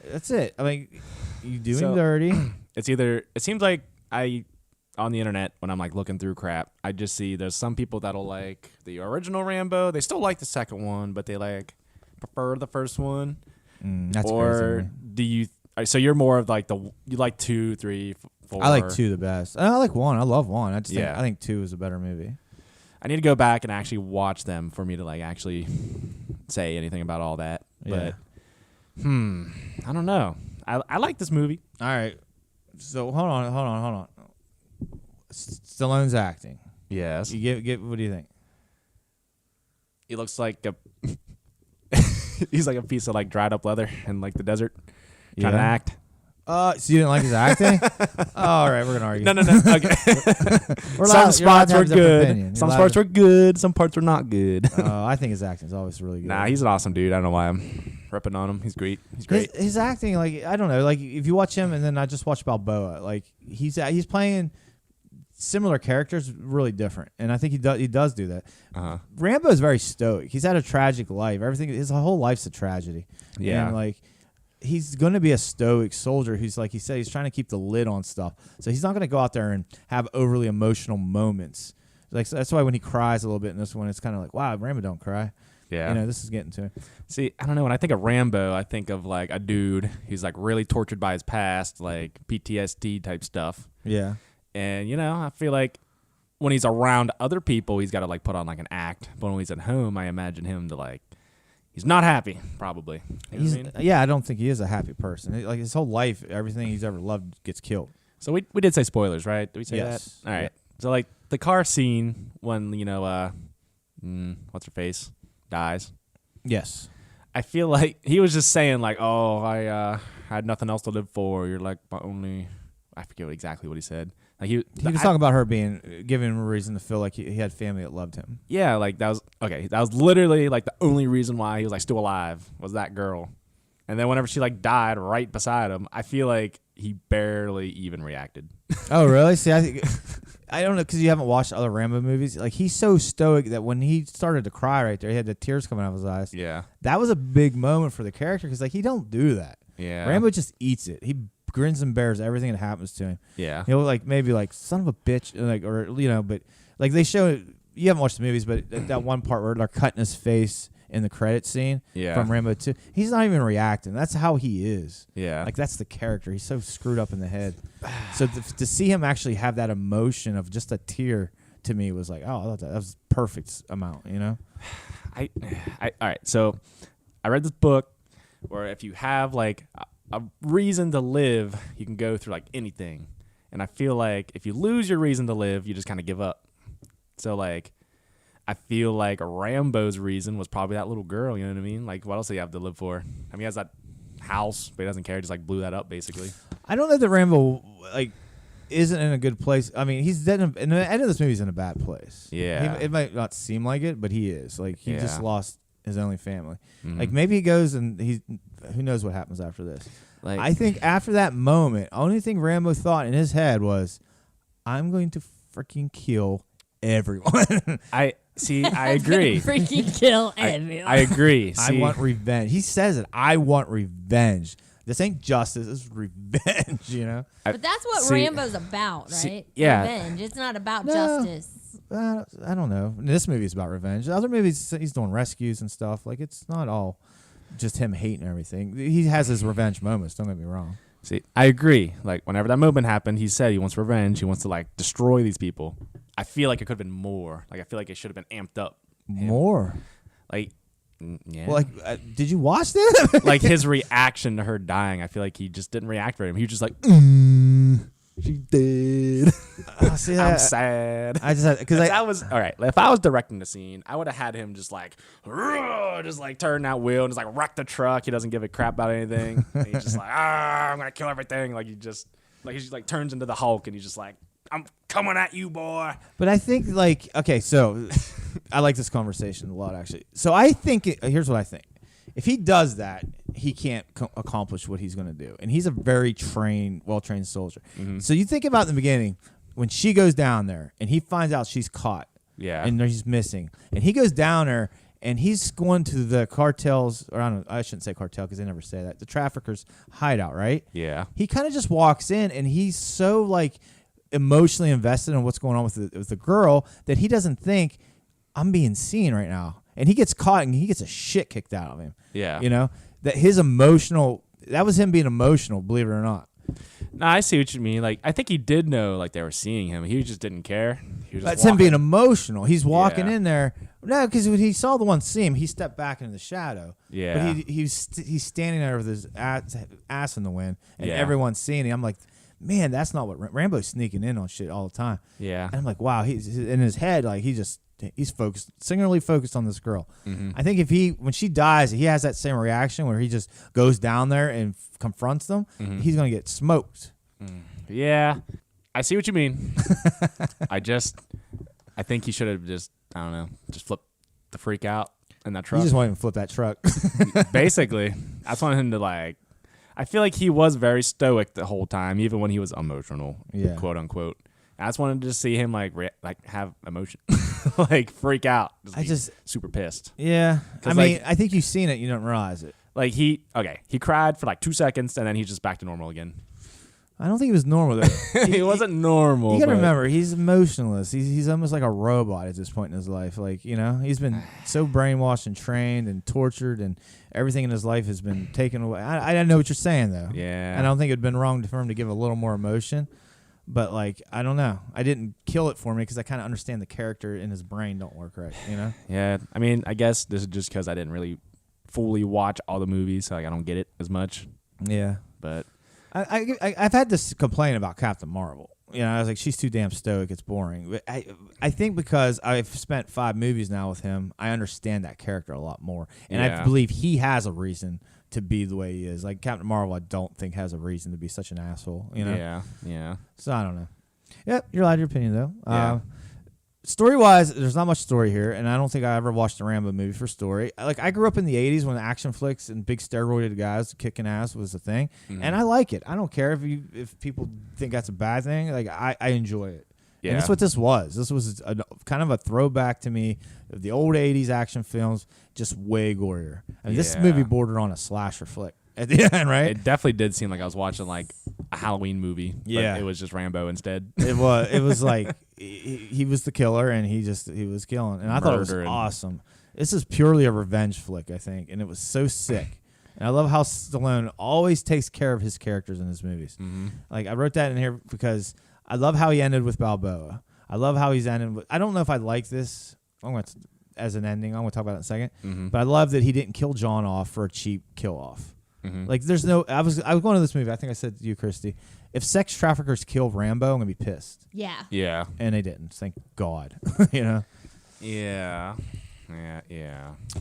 That's it. I mean, you do him dirty. It seems like on the internet, when I'm like looking through crap, I just see there's some people that'll like the original Rambo. They still like the second one, but they like prefer the first one. That's or crazy. do you? So you're more of like you like 2, 3, 4. I like 2 the best. I like 1. I love 1. I think 2 is a better movie. I need to go back and actually watch them for me to like actually say anything about all that. Yeah. But I don't know. I like this movie. All right. So hold on. Stallone's acting. Yes. You get. What do you think? He looks like a he's like a piece of like dried up leather in like the desert trying to act. So you didn't like his acting? All right, we're gonna argue. No. Okay. We're Some allowed- you're allowed spots to were have different good. opinion. Some You're parts allowed were good. Some parts were not good. I think his acting is always really good. Nah, he's an awesome dude. I don't know why I'm ripping on him. He's great. He's great. His acting, like I don't know, like if you watch him and then I just watched Balboa, like he's playing similar characters, really different, and I think he does do that. Rambo is very stoic. He's had a tragic life. His whole life's a tragedy. Yeah. And like he's going to be a stoic soldier who's, like he said, he's trying to keep the lid on stuff. So he's not going to go out there and have overly emotional moments. Like so that's why when he cries a little bit in this one, it's kind of like, wow, Rambo don't cry. Yeah. You know, this is getting to him. See, I don't know. When I think of Rambo, I think of like a dude who's like really tortured by his past, like PTSD type stuff. Yeah. And, you know, I feel like when he's around other people, he's got to like put on like an act. But when he's at home, I imagine him to like, he's not happy, probably. You know what I mean? Yeah, I don't think he is a happy person. Like his whole life, everything he's ever loved gets killed. So we did say spoilers, right? Did we say Yes. that? All right. Yeah. So like the car scene when, you know, what's her face dies. Yes. I feel like he was just saying like, oh, I had nothing else to live for. You're like my only, I forget exactly what he said. Like He was talking about her giving him a reason to feel like he had family that loved him. Yeah, like that was okay. That was literally like the only reason why he was like still alive was that girl. And then whenever she like died right beside him, I feel like he barely even reacted. Oh, really? See, I think I don't know because you haven't watched other Rambo movies. Like he's so stoic that when he started to cry right there, he had the tears coming out of his eyes. Yeah, That was a big moment for the character because like he don't do that. yeah. Rambo just eats it. He grins and bears everything that happens to him. Yeah, He'll like maybe like son of a bitch, like or you know, but like they show you haven't watched the movies, but that one part where they're cutting his face in the credit scene Yeah. from Rambo 2, he's not even reacting. That's how he is. yeah. Like that's the character. He's so screwed up in the head. So to see him actually have that emotion of just a tear to me was like, oh, I thought that was perfect amount. You know? I all right. So I read this book where if you have like a reason to live, you can go through like anything. And I feel like if you lose your reason to live, you just kind of give up. So like, I feel like Rambo's reason was probably that little girl. You know what I mean? Like, what else do you have to live for? I mean, he has that house, but he doesn't care. He just like blew that up, basically. I don't know that Rambo like isn't in a good place. I mean, he's dead in the end of this movie. He's in a bad place. Yeah. it might not seem like it, but he is. Like he just Yeah. lost his only family. Mhm. Like maybe he goes and who knows what happens after this. Like, I think after that moment, only thing Rambo thought in his head was, "I'm going to freaking kill everyone. I agree. Freaking kill everyone. I agree. I See, want revenge." He says it. I want revenge. This ain't justice. This is revenge. You know. But that's what See- Rambo's about, right? see- yeah. Revenge. It's not about No. justice. I don't know. This movie is about revenge. Other movies, he's doing rescues and stuff. Like it's not all just him hating everything. He has his revenge moments. Don't get me wrong. See, I agree. Like, whenever that moment happened, he said he wants revenge. He wants to, like, destroy these people. I feel like it could have been more. Like, I feel like it should have been amped up. More. Like, yeah. Well, like, did you watch this? Like, his reaction to her dying, I feel like he just didn't react very. He was just like, she did. See, I'm sad. I just had because I was all right. If I was directing the scene, I would have had him just like turn that wheel and just like wreck the truck. He doesn't give a crap about anything. And he's just like, I'm gonna kill everything. Like he just like turns into the Hulk and he's just like, I'm coming at you, boy. But I think like okay, so I like this conversation a lot actually. So I think here's what I think. If he does that, he can't accomplish what he's going to do, and he's a very well-trained soldier. Mm-hmm. So you think about in the beginning when she goes down there and he finds out she's caught, Yeah. and he's missing, and he goes down there and he's going to the cartels, or I shouldn't say cartel because they never say that, the traffickers' hideout, right? Yeah. He kind of just walks in and he's so like emotionally invested in what's going on with the girl that he doesn't think I'm being seen right now. And he gets caught and he gets a shit kicked out of him. Yeah. You know, that was him being emotional, believe it or not. No, I see what you mean. Like, I think he did know like they were seeing him. He just didn't care. He was just That's him walking. being emotional. He's walking Yeah. in there. No, because when he saw the one see him, he stepped back into the shadow. Yeah. But he's standing there with his ass in the wind, and Yeah. everyone's seeing him. I'm like, man, that's not what Rambo's sneaking in on shit all the time. Yeah. And I'm like, wow, he's in his head, like he just he's focused, singularly focused on this girl. I think when she dies, he has that same reaction where he just goes down there and confronts them. He's gonna get smoked. Yeah, I see what you mean. I think he should have just, I don't know, just flipped the freak out in that You truck. just want him to flip that truck. Basically, I just wanted him to I feel like he was very stoic the whole time, even when he was emotional, quote unquote. I just wanted to see him have emotion, like freak out. Just super pissed. Yeah, I 'Cause, mean, I think you've seen it, you don't realize it. Like he cried for like 2 seconds and then he's just back to normal again. I don't think he was normal though. He wasn't normal. You gotta but- remember, he's emotionless. He's almost like a robot at this point in his life. Like, you know, he's been so brainwashed and trained and tortured, and everything in his life has been taken away. I don't know what you're saying though. Yeah. I don't think it'd been wrong for him to give a little more emotion, but like, I don't know. I didn't kill it for me because I kind of understand the character in his brain don't work right. You know? Yeah. I mean, I guess this is just because I didn't really fully watch all the movies, so I don't get it as much. Yeah. But I've had this complaint about Captain Marvel. You know, I was like, she's too damn stoic. It's boring. But I think because I've spent 5 movies now with him, I understand that character a lot more, and I Yeah. believe he has a reason to be the way he is. Like Captain Marvel, I don't think has a reason to be such an asshole. You know? Yeah. So I don't know. Yep, you're allowed your opinion though. Yeah. Story wise, there's not much story here, and I don't think I ever watched a Rambo movie for story. Like, I grew up in the 80s when action flicks and big steroided guys kicking ass was a thing, and I like it. I don't care if people think that's a bad thing. Like, I enjoy it. Yeah. And that's what this was. This was kind of a throwback to me of the old 80s action films, just way gorier. I mean, this Yeah. movie bordered on a slasher flick at the end, right? It definitely did seem like I was watching like a Halloween movie. But Yeah. it was just Rambo instead. It was like he was the killer, and he was killing, and I thought it was Murdering. awesome. This is purely a revenge flick, I think, and it was so sick. And I love how Stallone always takes care of his characters in his movies. Like, I wrote that in here because I love how he ended with Balboa. I love how he's ended with. I don't know if I like this. I'm going to, as an ending. I'm going to talk about it in a second. But I love that he didn't kill John off for a cheap kill off. Like, there's no. I was going to this movie. I think I said to you, Christy, if sex traffickers kill Rambo, I'm gonna be pissed. Yeah. Yeah. And they didn't. Thank God. You know. Yeah.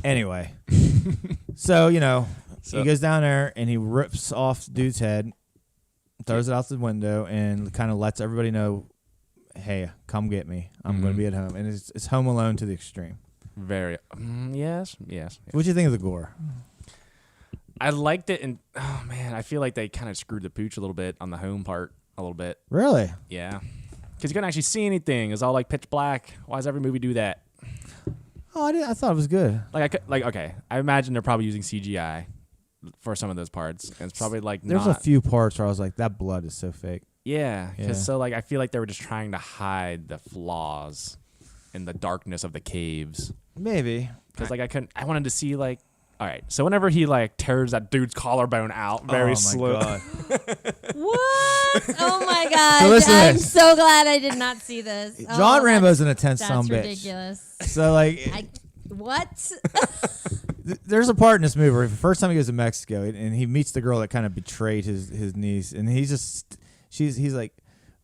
Anyway, so you know, So- he goes down there and he rips off dude's head, throws it out the window, and kind of lets everybody know, "Hey, come get me. I'm going to be at home." And it's Home Alone to the extreme. Very. Yes. What do you think of the gore? I liked it, and oh man, I feel like they kind of screwed the pooch a little bit on the home part a little bit. Really? Yeah, because you couldn't actually see anything. It's all like pitch black. Why does every movie do that? Oh, I thought it was good. Okay, I imagine they're probably using CGI for some of those parts. And it's probably like There's not. a few parts where I was like, that blood is so fake. Yeah, Yeah. because I feel like they were just trying to hide the flaws in the darkness of the caves. Maybe. Because I wanted to see like. All right, so whenever he like tears that dude's collarbone out very slow. God. What? Oh my gosh. So listen to I'm this. so glad I did not see this. John Rambo's an intense That's son of a bitch. ridiculous. So like, What? there's a part in this movie where the first time he goes to Mexico and he meets the girl that kind of betrayed his niece, and he's like,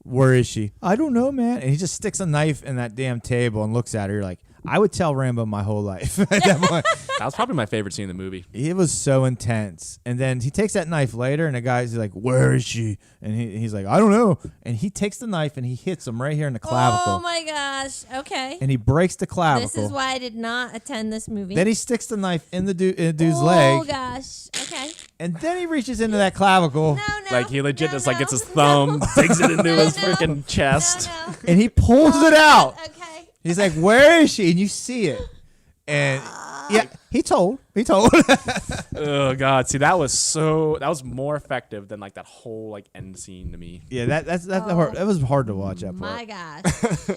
"Where is she?" "I don't know, man." And he just sticks a knife in that damn table and looks at her. You're like, I would tell Rambo my whole life at that point. That was probably my favorite scene in the movie. It was so intense. And then he takes that knife later, and the guy's like, "Where is she?" And he's like, "I don't know." And he takes the knife and he hits him right here in the clavicle. Oh my gosh. Okay. And he breaks the clavicle. This is why I did not attend this movie. Then he sticks the knife in the dude's oh leg, gosh. Okay. and then he reaches into that clavicle, No. Like he legit no, just like no, gets his no. thumb, digs it into his No. freaking chest. No. and he pulls it out. Okay. He's like, "Where is she?" And you see it. And yeah, he told. Oh god, see that was more effective than like that whole like end scene to me. Yeah, that's hard. That was hard to watch that part. My gosh.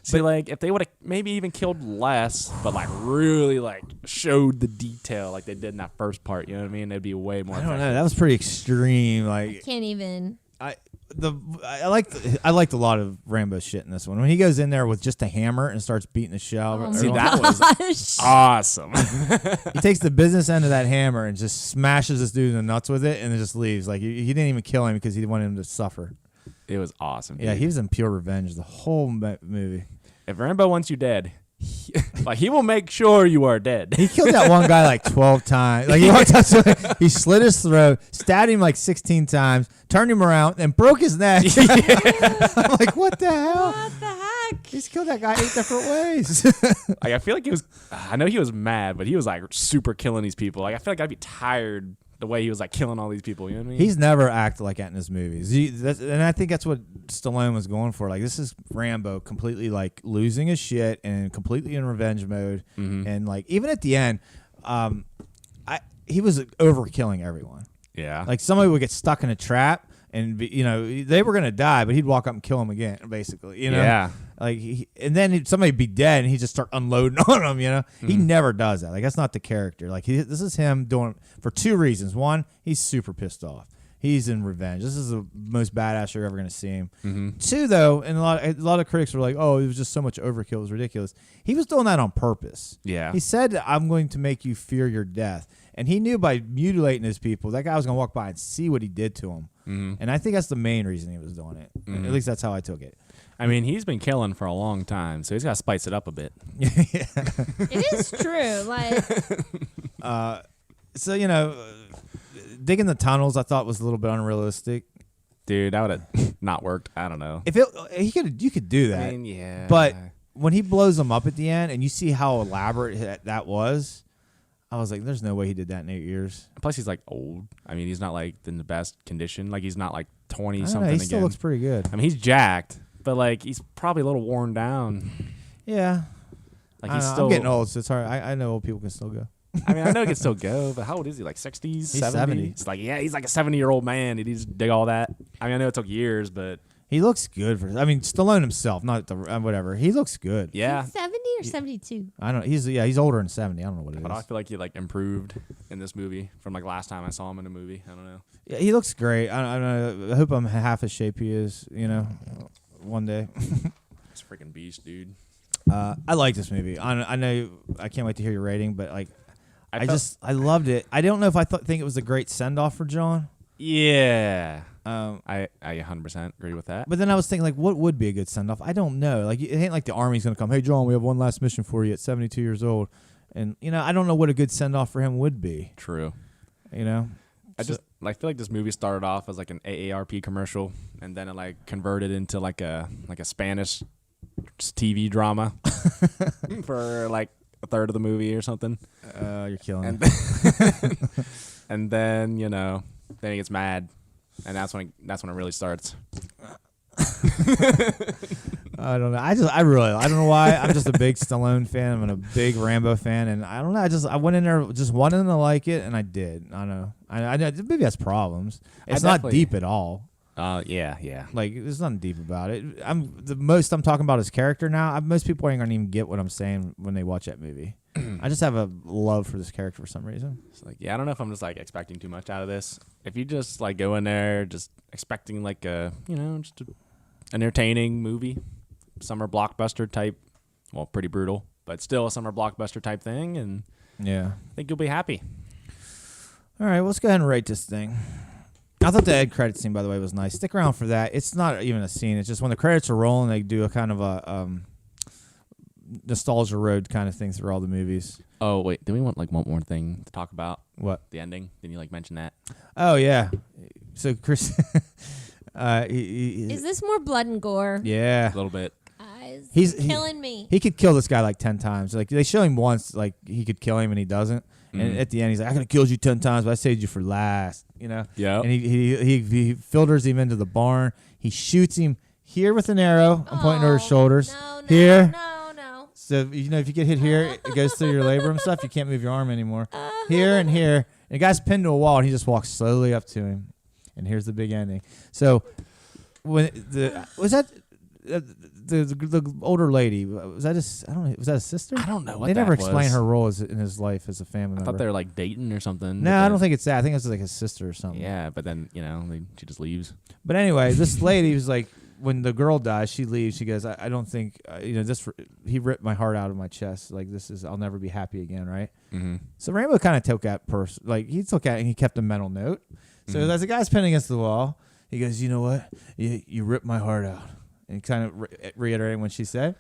See, like if they would have maybe even killed less, but like really like showed the detail like they did in that first part, you know what I mean? It'd be way more. I don't effective. know. That was pretty extreme. Like Can't even. I liked a lot of Rambo shit in this one. When he goes in there with just a hammer and starts beating the shell. Oh See, my that was gosh. awesome. He takes the business end of that hammer and just smashes this dude in the nuts with it, and then just leaves. Like he didn't even kill him because he wanted him to suffer. It was awesome. Yeah, dude. he was in pure revenge the whole movie. If Rambo wants you dead, Like he will make sure you are dead. He killed that one guy like 12 times. Like he walked up to him, he slit his throat, stabbed him like 16 times, turned him around, and broke his neck. I'm like, what the hell? What the heck? He's killed that guy 8 different ways. Like I feel like he was. I know he was mad, but he was like super killing these people. Like I feel like I'd be tired the way he was like killing all these people. You know what I mean? He's never acted like that in his movies. And I think that's what Stallone was going for. Like, this is Rambo completely like losing his shit and completely in revenge mode. And like even at the end, he was overkilling everyone. yeah. Like somebody would get stuck in a trap, and they were gonna die, but he'd walk up and kill them again, basically. Yeah. Like and then somebody'd be dead, and he'd just start unloading on them. He never does that. Like that's not the character. Like this is him doing it for 2 reasons. One, he's super pissed off. He's in revenge. This is the most badass you're ever gonna see him. 2, though, and a lot of critics were like, "Oh, it was just so much overkill. It was ridiculous." He was doing that on purpose. Yeah. He said, "I'm going to make you fear your death," and he knew by mutilating his people, that guy was gonna walk by and see what he did to him. And I think that's the main reason he was doing it. At least that's how I took it. I mean, he's been killing for a long time, so he's got to spice it up a bit. It is true. Like, So digging the tunnels, I thought was a little bit unrealistic. Dude, that would have not worked. I don't know. If you could do that. I mean, yeah. But when he blows them up at the end, and you see how elaborate that was, I was like, "There's no way he did that in 8 years." Plus, he's like old. I mean, he's not like in the best condition. Like he's not like 20 I don't something know, he again. still looks pretty good. I mean, he's jacked, but like he's probably a little worn down. Yeah, Like I he's don't know, still I'm getting old, so it's hard. I know old people can still go. I mean, I know he can still go, but how old is he? Like 60s, 70s? 70. It's like, yeah, he's like a 70-year-old man. Did he just dig all that? I mean, I know it took years, but He looks good for. I mean, Stallone himself, not the whatever. He looks good. yeah. 70 or 72? I don't. He's older than 70. I don't know what it is. But I feel like he like improved in this movie from like last time I saw him in a movie. I don't know. Yeah, he looks great. I hope I'm half as shape he is. One day. It's a freaking beast, dude. I like this movie. I know. I can't wait to hear your rating, but like, I I loved it. I don't know if I think it was a great send off for John. Yeah. I 100% agree with that. But then I was thinking, like, what would be a good send off? I don't know. Like, it ain't like the Army's gonna come. Hey, John, we have one last mission for you at 72 years old, and I don't know what a good send off for him would be. True. I I feel like this movie started off as like an AARP commercial, and then it like converted into like a Spanish TV drama for like a third of the movie or something. You're killing And me. and then then he gets mad, and that's when it really starts. I don't know. I don't know why. I'm just a big Stallone fan. I'm a big Rambo fan, and I don't know. I went in there just wanting to like it, and I did. I don't know. I know the movie has problems. It's not definitely- deep at all. Yeah. Like, there's nothing deep about it. I'm talking about his character now. Most people ain't gonna even get what I'm saying when they watch that movie. I just have a love for this character for some reason. It's like, I don't know if I'm just like expecting too much out of this. If you just like go in there just expecting like an entertaining movie, summer blockbuster type, well, pretty brutal, but still a summer blockbuster type thing, and Yeah. I think you'll be happy. All right, let's go ahead and rate this thing. I thought the end credit scene, by the way, was nice. Stick around for that. It's not even a scene. It's just when the credits are rolling, they do a kind of a nostalgia road kind of thing through all the movies. Oh wait, do we want like one more thing to talk about? What? The ending? Didn't you like mention that? Oh yeah. So Chris, he, Is this more blood and gore? yeah, A little bit. Guys, He's- killing me. he could kill this guy like 10 times. Like they show him once, like he could kill him, and he doesn't. And at the end, he's like, "I could have killed you 10 times, but I saved you for last." Yep. And he filters him into the barn. He shoots him here with an arrow. I'm pointing to his shoulders. No, Here. No. So if you get hit here, it goes through your labrum stuff. You can't move your arm anymore. Here and here, and the guy's pinned to a wall, and he just walks slowly up to him. And here's the big ending. So when the older lady, was that a sister? I don't know what They never that explain was. her role in his life as a family I member. thought they were like dating or something. No, I don't think it's that. I think it's like his sister or something. Yeah, but then she just leaves. But anyway, this lady was like, when the girl dies, she leaves. She goes, I don't think, he ripped my heart out of my chest. Like, I'll never be happy again, right? Mm-hmm. So Rambo kind of took that person, like, he took that and he kept a mental note. So as the guy's pinned against the wall, he goes, "You know what? You ripped my heart out." And kind of reiterating what she said.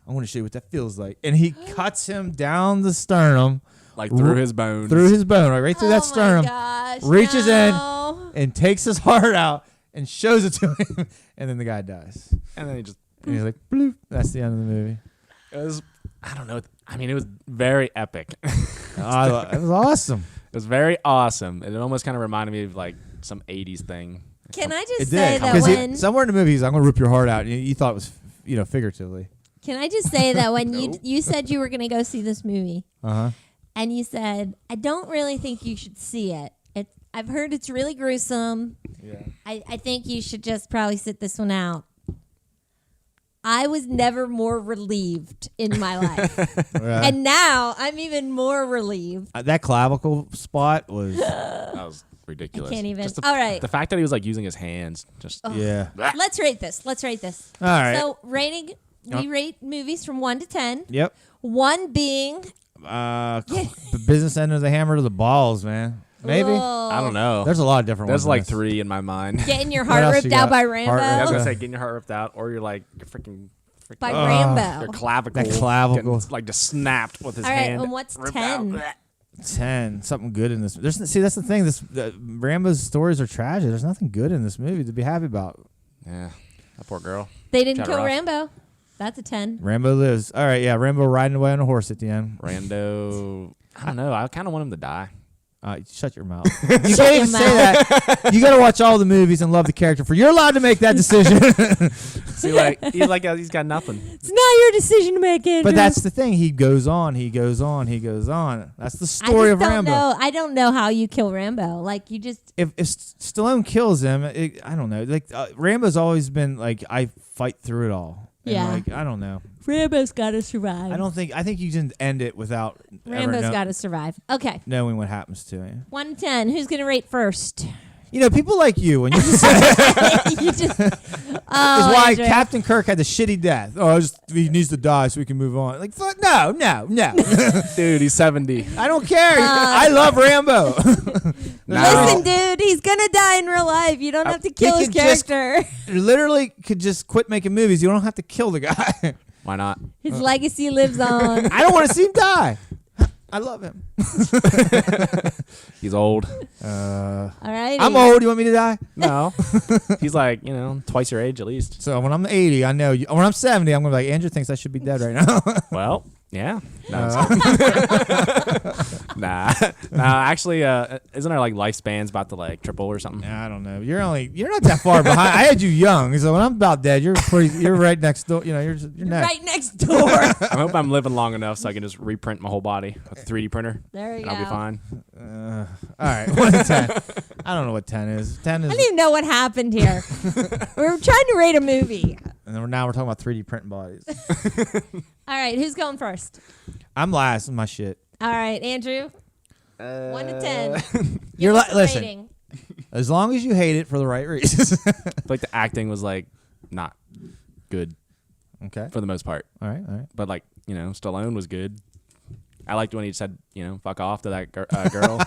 I'm I want to show you what that feels like. And he cuts him down the sternum. Like through his bones. Through his bone, right through that sternum. Oh my gosh, reaches no. in and takes his heart out and shows it to him. And then the guy dies. And then he just. And he's like, bloop. That's the end of the movie. It was. I don't know. I mean, it was very epic. It was awesome. It was very awesome. And it almost kind of reminded me of like some 80s thing. Can I just It say did. that Because when somewhere in the movie, he's like, I'm going to rip your heart out. And you thought it was, figuratively. Can I just say that when you said you were going to go see this movie, and you said I don't really think you should see it. I've heard it's really gruesome. Yeah. I think you should just probably sit this one out. I was never more relieved in my life, and now I'm even more relieved. That clavicle spot was. That was ridiculous. I can't even. Just All right. The fact that he was like using his hands. Just. Yeah. Let's rate this. All right. So rating. We rate movies from 1 to 10. Yep. 1 being The business end of the hammer to the balls, man. Maybe. I don't know. There's a lot of different ones. There's like in this. 3 in my mind. getting your What heart else ripped you out got? by Rambo. Heart I was ripped gonna say getting your heart ripped out, or you're like your freaking By Rambo. your clavicle. That clavicle. getting, like just snapped with his All right, hand. and what's ripped 10? out. 10. Something good in this. See, that's the thing. Rambo's stories are tragic. There's nothing good in this movie to be happy about. Yeah, that poor girl. They didn't Kinda kill rough. Rambo. That's a 10. Rambo lives. All right, yeah. Rambo riding away on a horse at the end. Rando. I don't know. I kind of want him to die. Shut your mouth. You can't even say that. You got to watch all the movies and love the character. You're allowed to make that decision. See, he's got nothing. It's not your decision to make, Andrew. But that's the thing. He goes on. He goes on. He goes on. That's the story of Rambo. I don't know how you kill Rambo. Like, you just... If Stallone kills him, I don't know. Like Rambo's always been like, I fight through it all. And Yeah. like, I don't know. Rambo's got to survive. I think you can end it without Rambo's ever got to survive. Okay. knowing what happens to him. 1 to 10. Who's going to rate first? People like you, when you just say You just... is Oh, why Andrew. Captain Kirk had the shitty death. Oh, he needs to die so we can move on. Like, fuck, no. Dude, he's 70. I don't care. I love Rambo. Listen, dude, he's going to die in real life. You don't have to kill his could just- character. Literally could just quit making movies. You don't have to kill the guy. Why not? His legacy lives on. I don't want to see him die. I love him. He's old. All right. I'm old. You want me to die? No. He's like, twice your age at least. So when I'm 80, I know. When I'm 70, I'm going to be like, Andrew thinks I should be dead right now. Well, yeah. No, nah. Actually, isn't our like lifespan's about to like triple or something? I don't know. You're not that far behind. I had you young, so when I'm about dead, you're right next door. You're next. Right next door. I hope I'm living long enough so I can just reprint my whole body with a 3D printer. There you and I'll be go. fine. All right, 1 to 10. I don't know what 10 is. 10 I is, don't even know what happened here. We're trying to rate a movie. and now we're talking about 3D printing bodies. All right, who's going first? I'm last in my shit. All right, Andrew. 1 to 10. You're Give us a listen. rating. As long as you hate it for the right reasons. I feel like the acting was like not good Okay. for the most part, All right. but like Stallone was good. I liked when he said fuck off to that girl.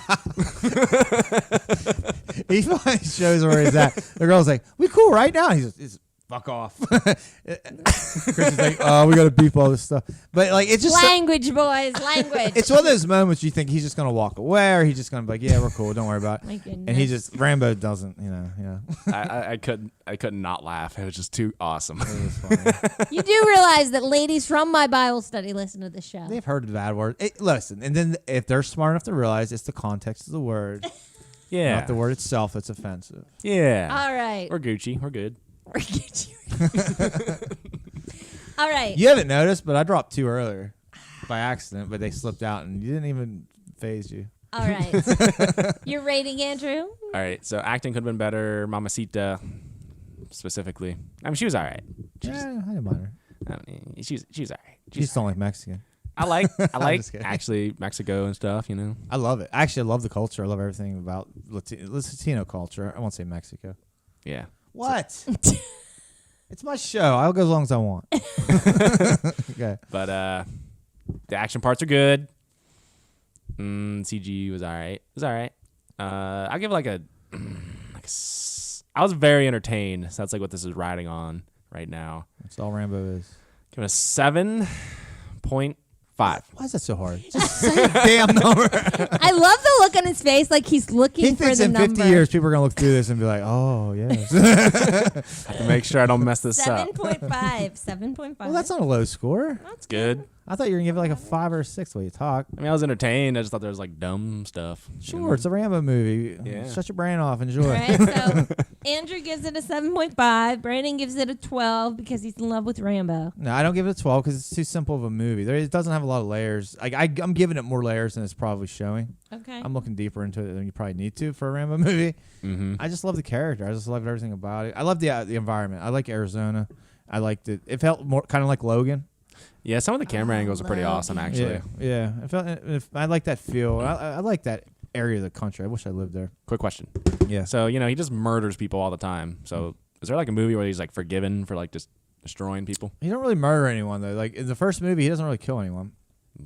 He finally shows where he's at. The girl's like, "We cool right now." And he's fuck off. Chris is like, "Oh, we got to beep all this stuff." But like, it's just Language, boys, language. it's one of those moments you think he's just gonna walk away, or he's just gonna be like, "Yeah, we're cool. Don't worry about it." My goodness. And he just Rambo doesn't, I couldn't not laugh. It was just too awesome. It was funny. You do realize that ladies from my Bible study listen to the show. They've heard the bad word. Listen, and then if they're smart enough to realize it's the context of the word, Yeah, not the word itself that's offensive. yeah. All right. We're Gucci. We're good. All right. You haven't noticed, but I dropped 2 earlier by accident, but they slipped out, and you didn't even phase you. All right. Your rating, Andrew? All right. So acting could have been better. Mamacita, specifically. I mean, she was all right. Yeah, I didn't mind her. She was all right. She just don't like Mexican. I like just kidding. actually Mexico and stuff. I love it. Actually, I love the culture. I love everything about Latino culture. I won't say Mexico. Yeah. What? It's my show. I'll go as long as I want. Okay. But the action parts are good. CG was all right. It was all right. I'll give it like a I was very entertained. So that's like what this is riding on right now. That's all Rambo is. Give it a 7.5. Why is that so hard? Just say a damn number. I love the look on his face, like he's looking He for thinks the in number. 50 years, people are going to look through this and be like, oh, yes. Have to make sure I don't mess this up. 7.5. 7.5. Well, that's not a low score. That's good. I thought you were going to give it like a 5 or a 6 the way you talk. I mean, I was entertained. I just thought there was like dumb stuff. Sure, it's a Rambo movie. Yeah. Shut your brain off. Enjoy. All right, so Andrew gives it a 7.5. Brandon gives it a 12 because he's in love with Rambo. No, I don't give it a 12 because it's too simple of a movie. It doesn't have a lot of layers. I'm giving it more layers than it's probably showing. Okay. I'm looking deeper into it than you probably need to for a Rambo movie. Mm-hmm. I just love the character. I just love everything about it. I love the environment. I like Arizona. I liked it. It felt more kind of like Logan. Yeah, some of the camera angles are pretty awesome, actually. Yeah. I like that feel. I like that area of the country. I wish I lived there. Quick question. Yeah. So, he just murders people all the time. So, is there like a movie where he's like forgiven for like just destroying people? He don't really murder anyone though. Like in the first movie, he doesn't really kill anyone.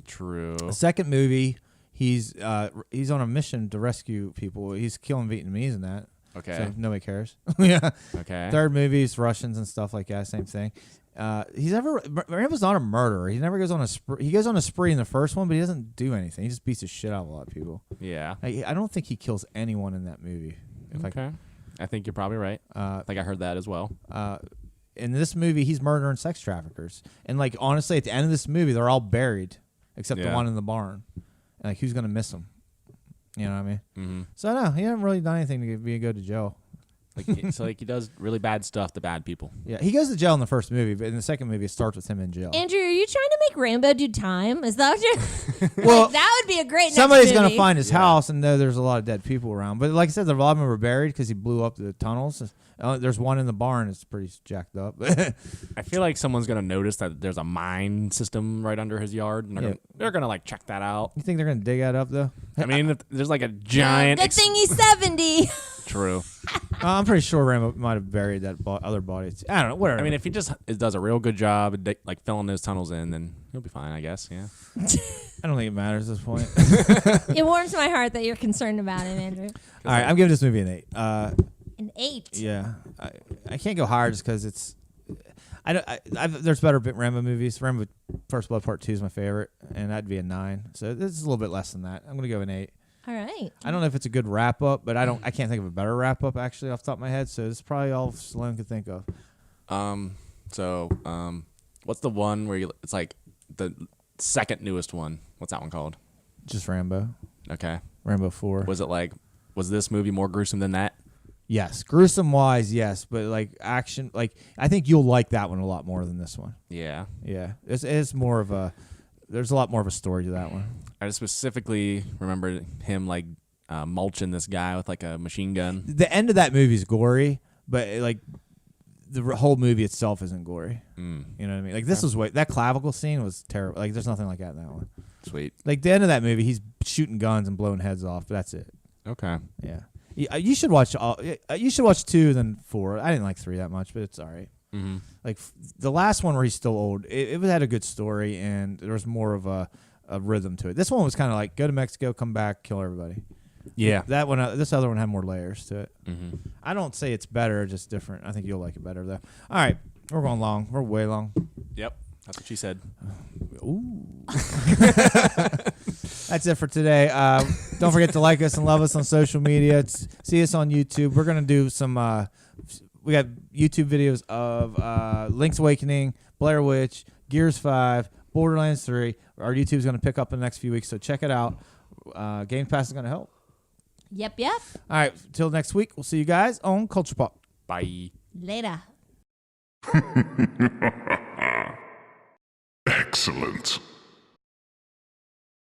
True. The second movie, he's on a mission to rescue people. He's killing Vietnamese in that. Okay. So nobody cares. Yeah. Okay. Third movie is Russians and stuff like that. Same thing. Rambo's not a murderer. He never goes on a spree. He goes on a spree in the first one, but he doesn't do anything. He just beats the shit out of a lot of people. Yeah. I don't think he kills anyone in that movie. Okay. I think you're probably right. I think I heard that as well. In this movie, he's murdering sex traffickers. And like honestly, at the end of this movie, they're all buried except the one in the barn. And, like who's gonna miss him? You know what I mean? Mm-hmm. So no, he hasn't really done anything to go to jail. Like he does really bad stuff to bad people. Yeah, he goes to jail in the first movie, but in the second movie, it starts with him in jail. Andrew, are you trying to make Rambo do time? Is that what you're... Well, like, that would be a great somebody's next gonna movie. find his house and know there's a lot of dead people around. But like I said, a lot of them were buried because he blew up the tunnels. There's one in the barn. It's pretty jacked up. I feel like someone's gonna notice that there's a mine system right under his yard, and they're gonna like check that out. You think they're gonna dig that up though? I mean, if there's like a giant. Good thing he's 70. True. I'm pretty sure Rambo might have buried that other body. I don't know. Whatever. I mean, if he just does a real good job at like filling those tunnels in, then he'll be fine, I guess. Yeah. I don't think it matters at this point. It warms my heart that you're concerned about him, Andrew. All right, I'm giving this movie an 8. An 8. Yeah, I can't go higher just because it's. There's better Rambo movies. Rambo First Blood Part 2 is my favorite, and that'd be a 9. So this is a little bit less than that. I'm gonna go an 8. All right. I don't know if it's a good wrap up, but I can't think of a better wrap up actually off the top of my head. So this is probably all Sloan could think of. What's the one where it's like the second newest one? What's that one called? Just Rambo. Okay. Rambo 4. Was this movie more gruesome than that? Yes, gruesome wise, yes, but like action, like I think you'll like that one a lot more than this one. Yeah. Yeah, it's more of a. There's a lot more of a story to that one. I just specifically remember him like mulching this guy with like a machine gun. The end of that movie is gory, but like the whole movie itself isn't gory. You know what I mean? Like this was that clavicle scene was terrible. Like there's nothing like that in that one. Sweet. Like the end of that movie, he's shooting guns and blowing heads off, but that's it. Okay. Yeah. You should watch you should watch 2 then 4. I didn't like 3 that much, but it's all right. Mm-hmm. Like the last one where he's still old, it had a good story and there was more of a rhythm to it. This one was kind of like go to Mexico, come back, kill everybody. Yeah. That one, this other one had more layers to it. Mm-hmm. I don't say it's better, just different. I think you'll like it better though. All right, we're going long. We're way long. Yep. That's what she said. Ooh. That's it for today. Don't forget to like us and love us on social media. See us on YouTube. We're gonna do some. We got YouTube videos of Link's Awakening, Blair Witch, Gears 5, Borderlands 3. Our YouTube's gonna pick up in the next few weeks, so check it out. Game Pass is gonna help. Yep. All right. Till next week. We'll see you guys on Culture Pop. Bye. Later. Excellent.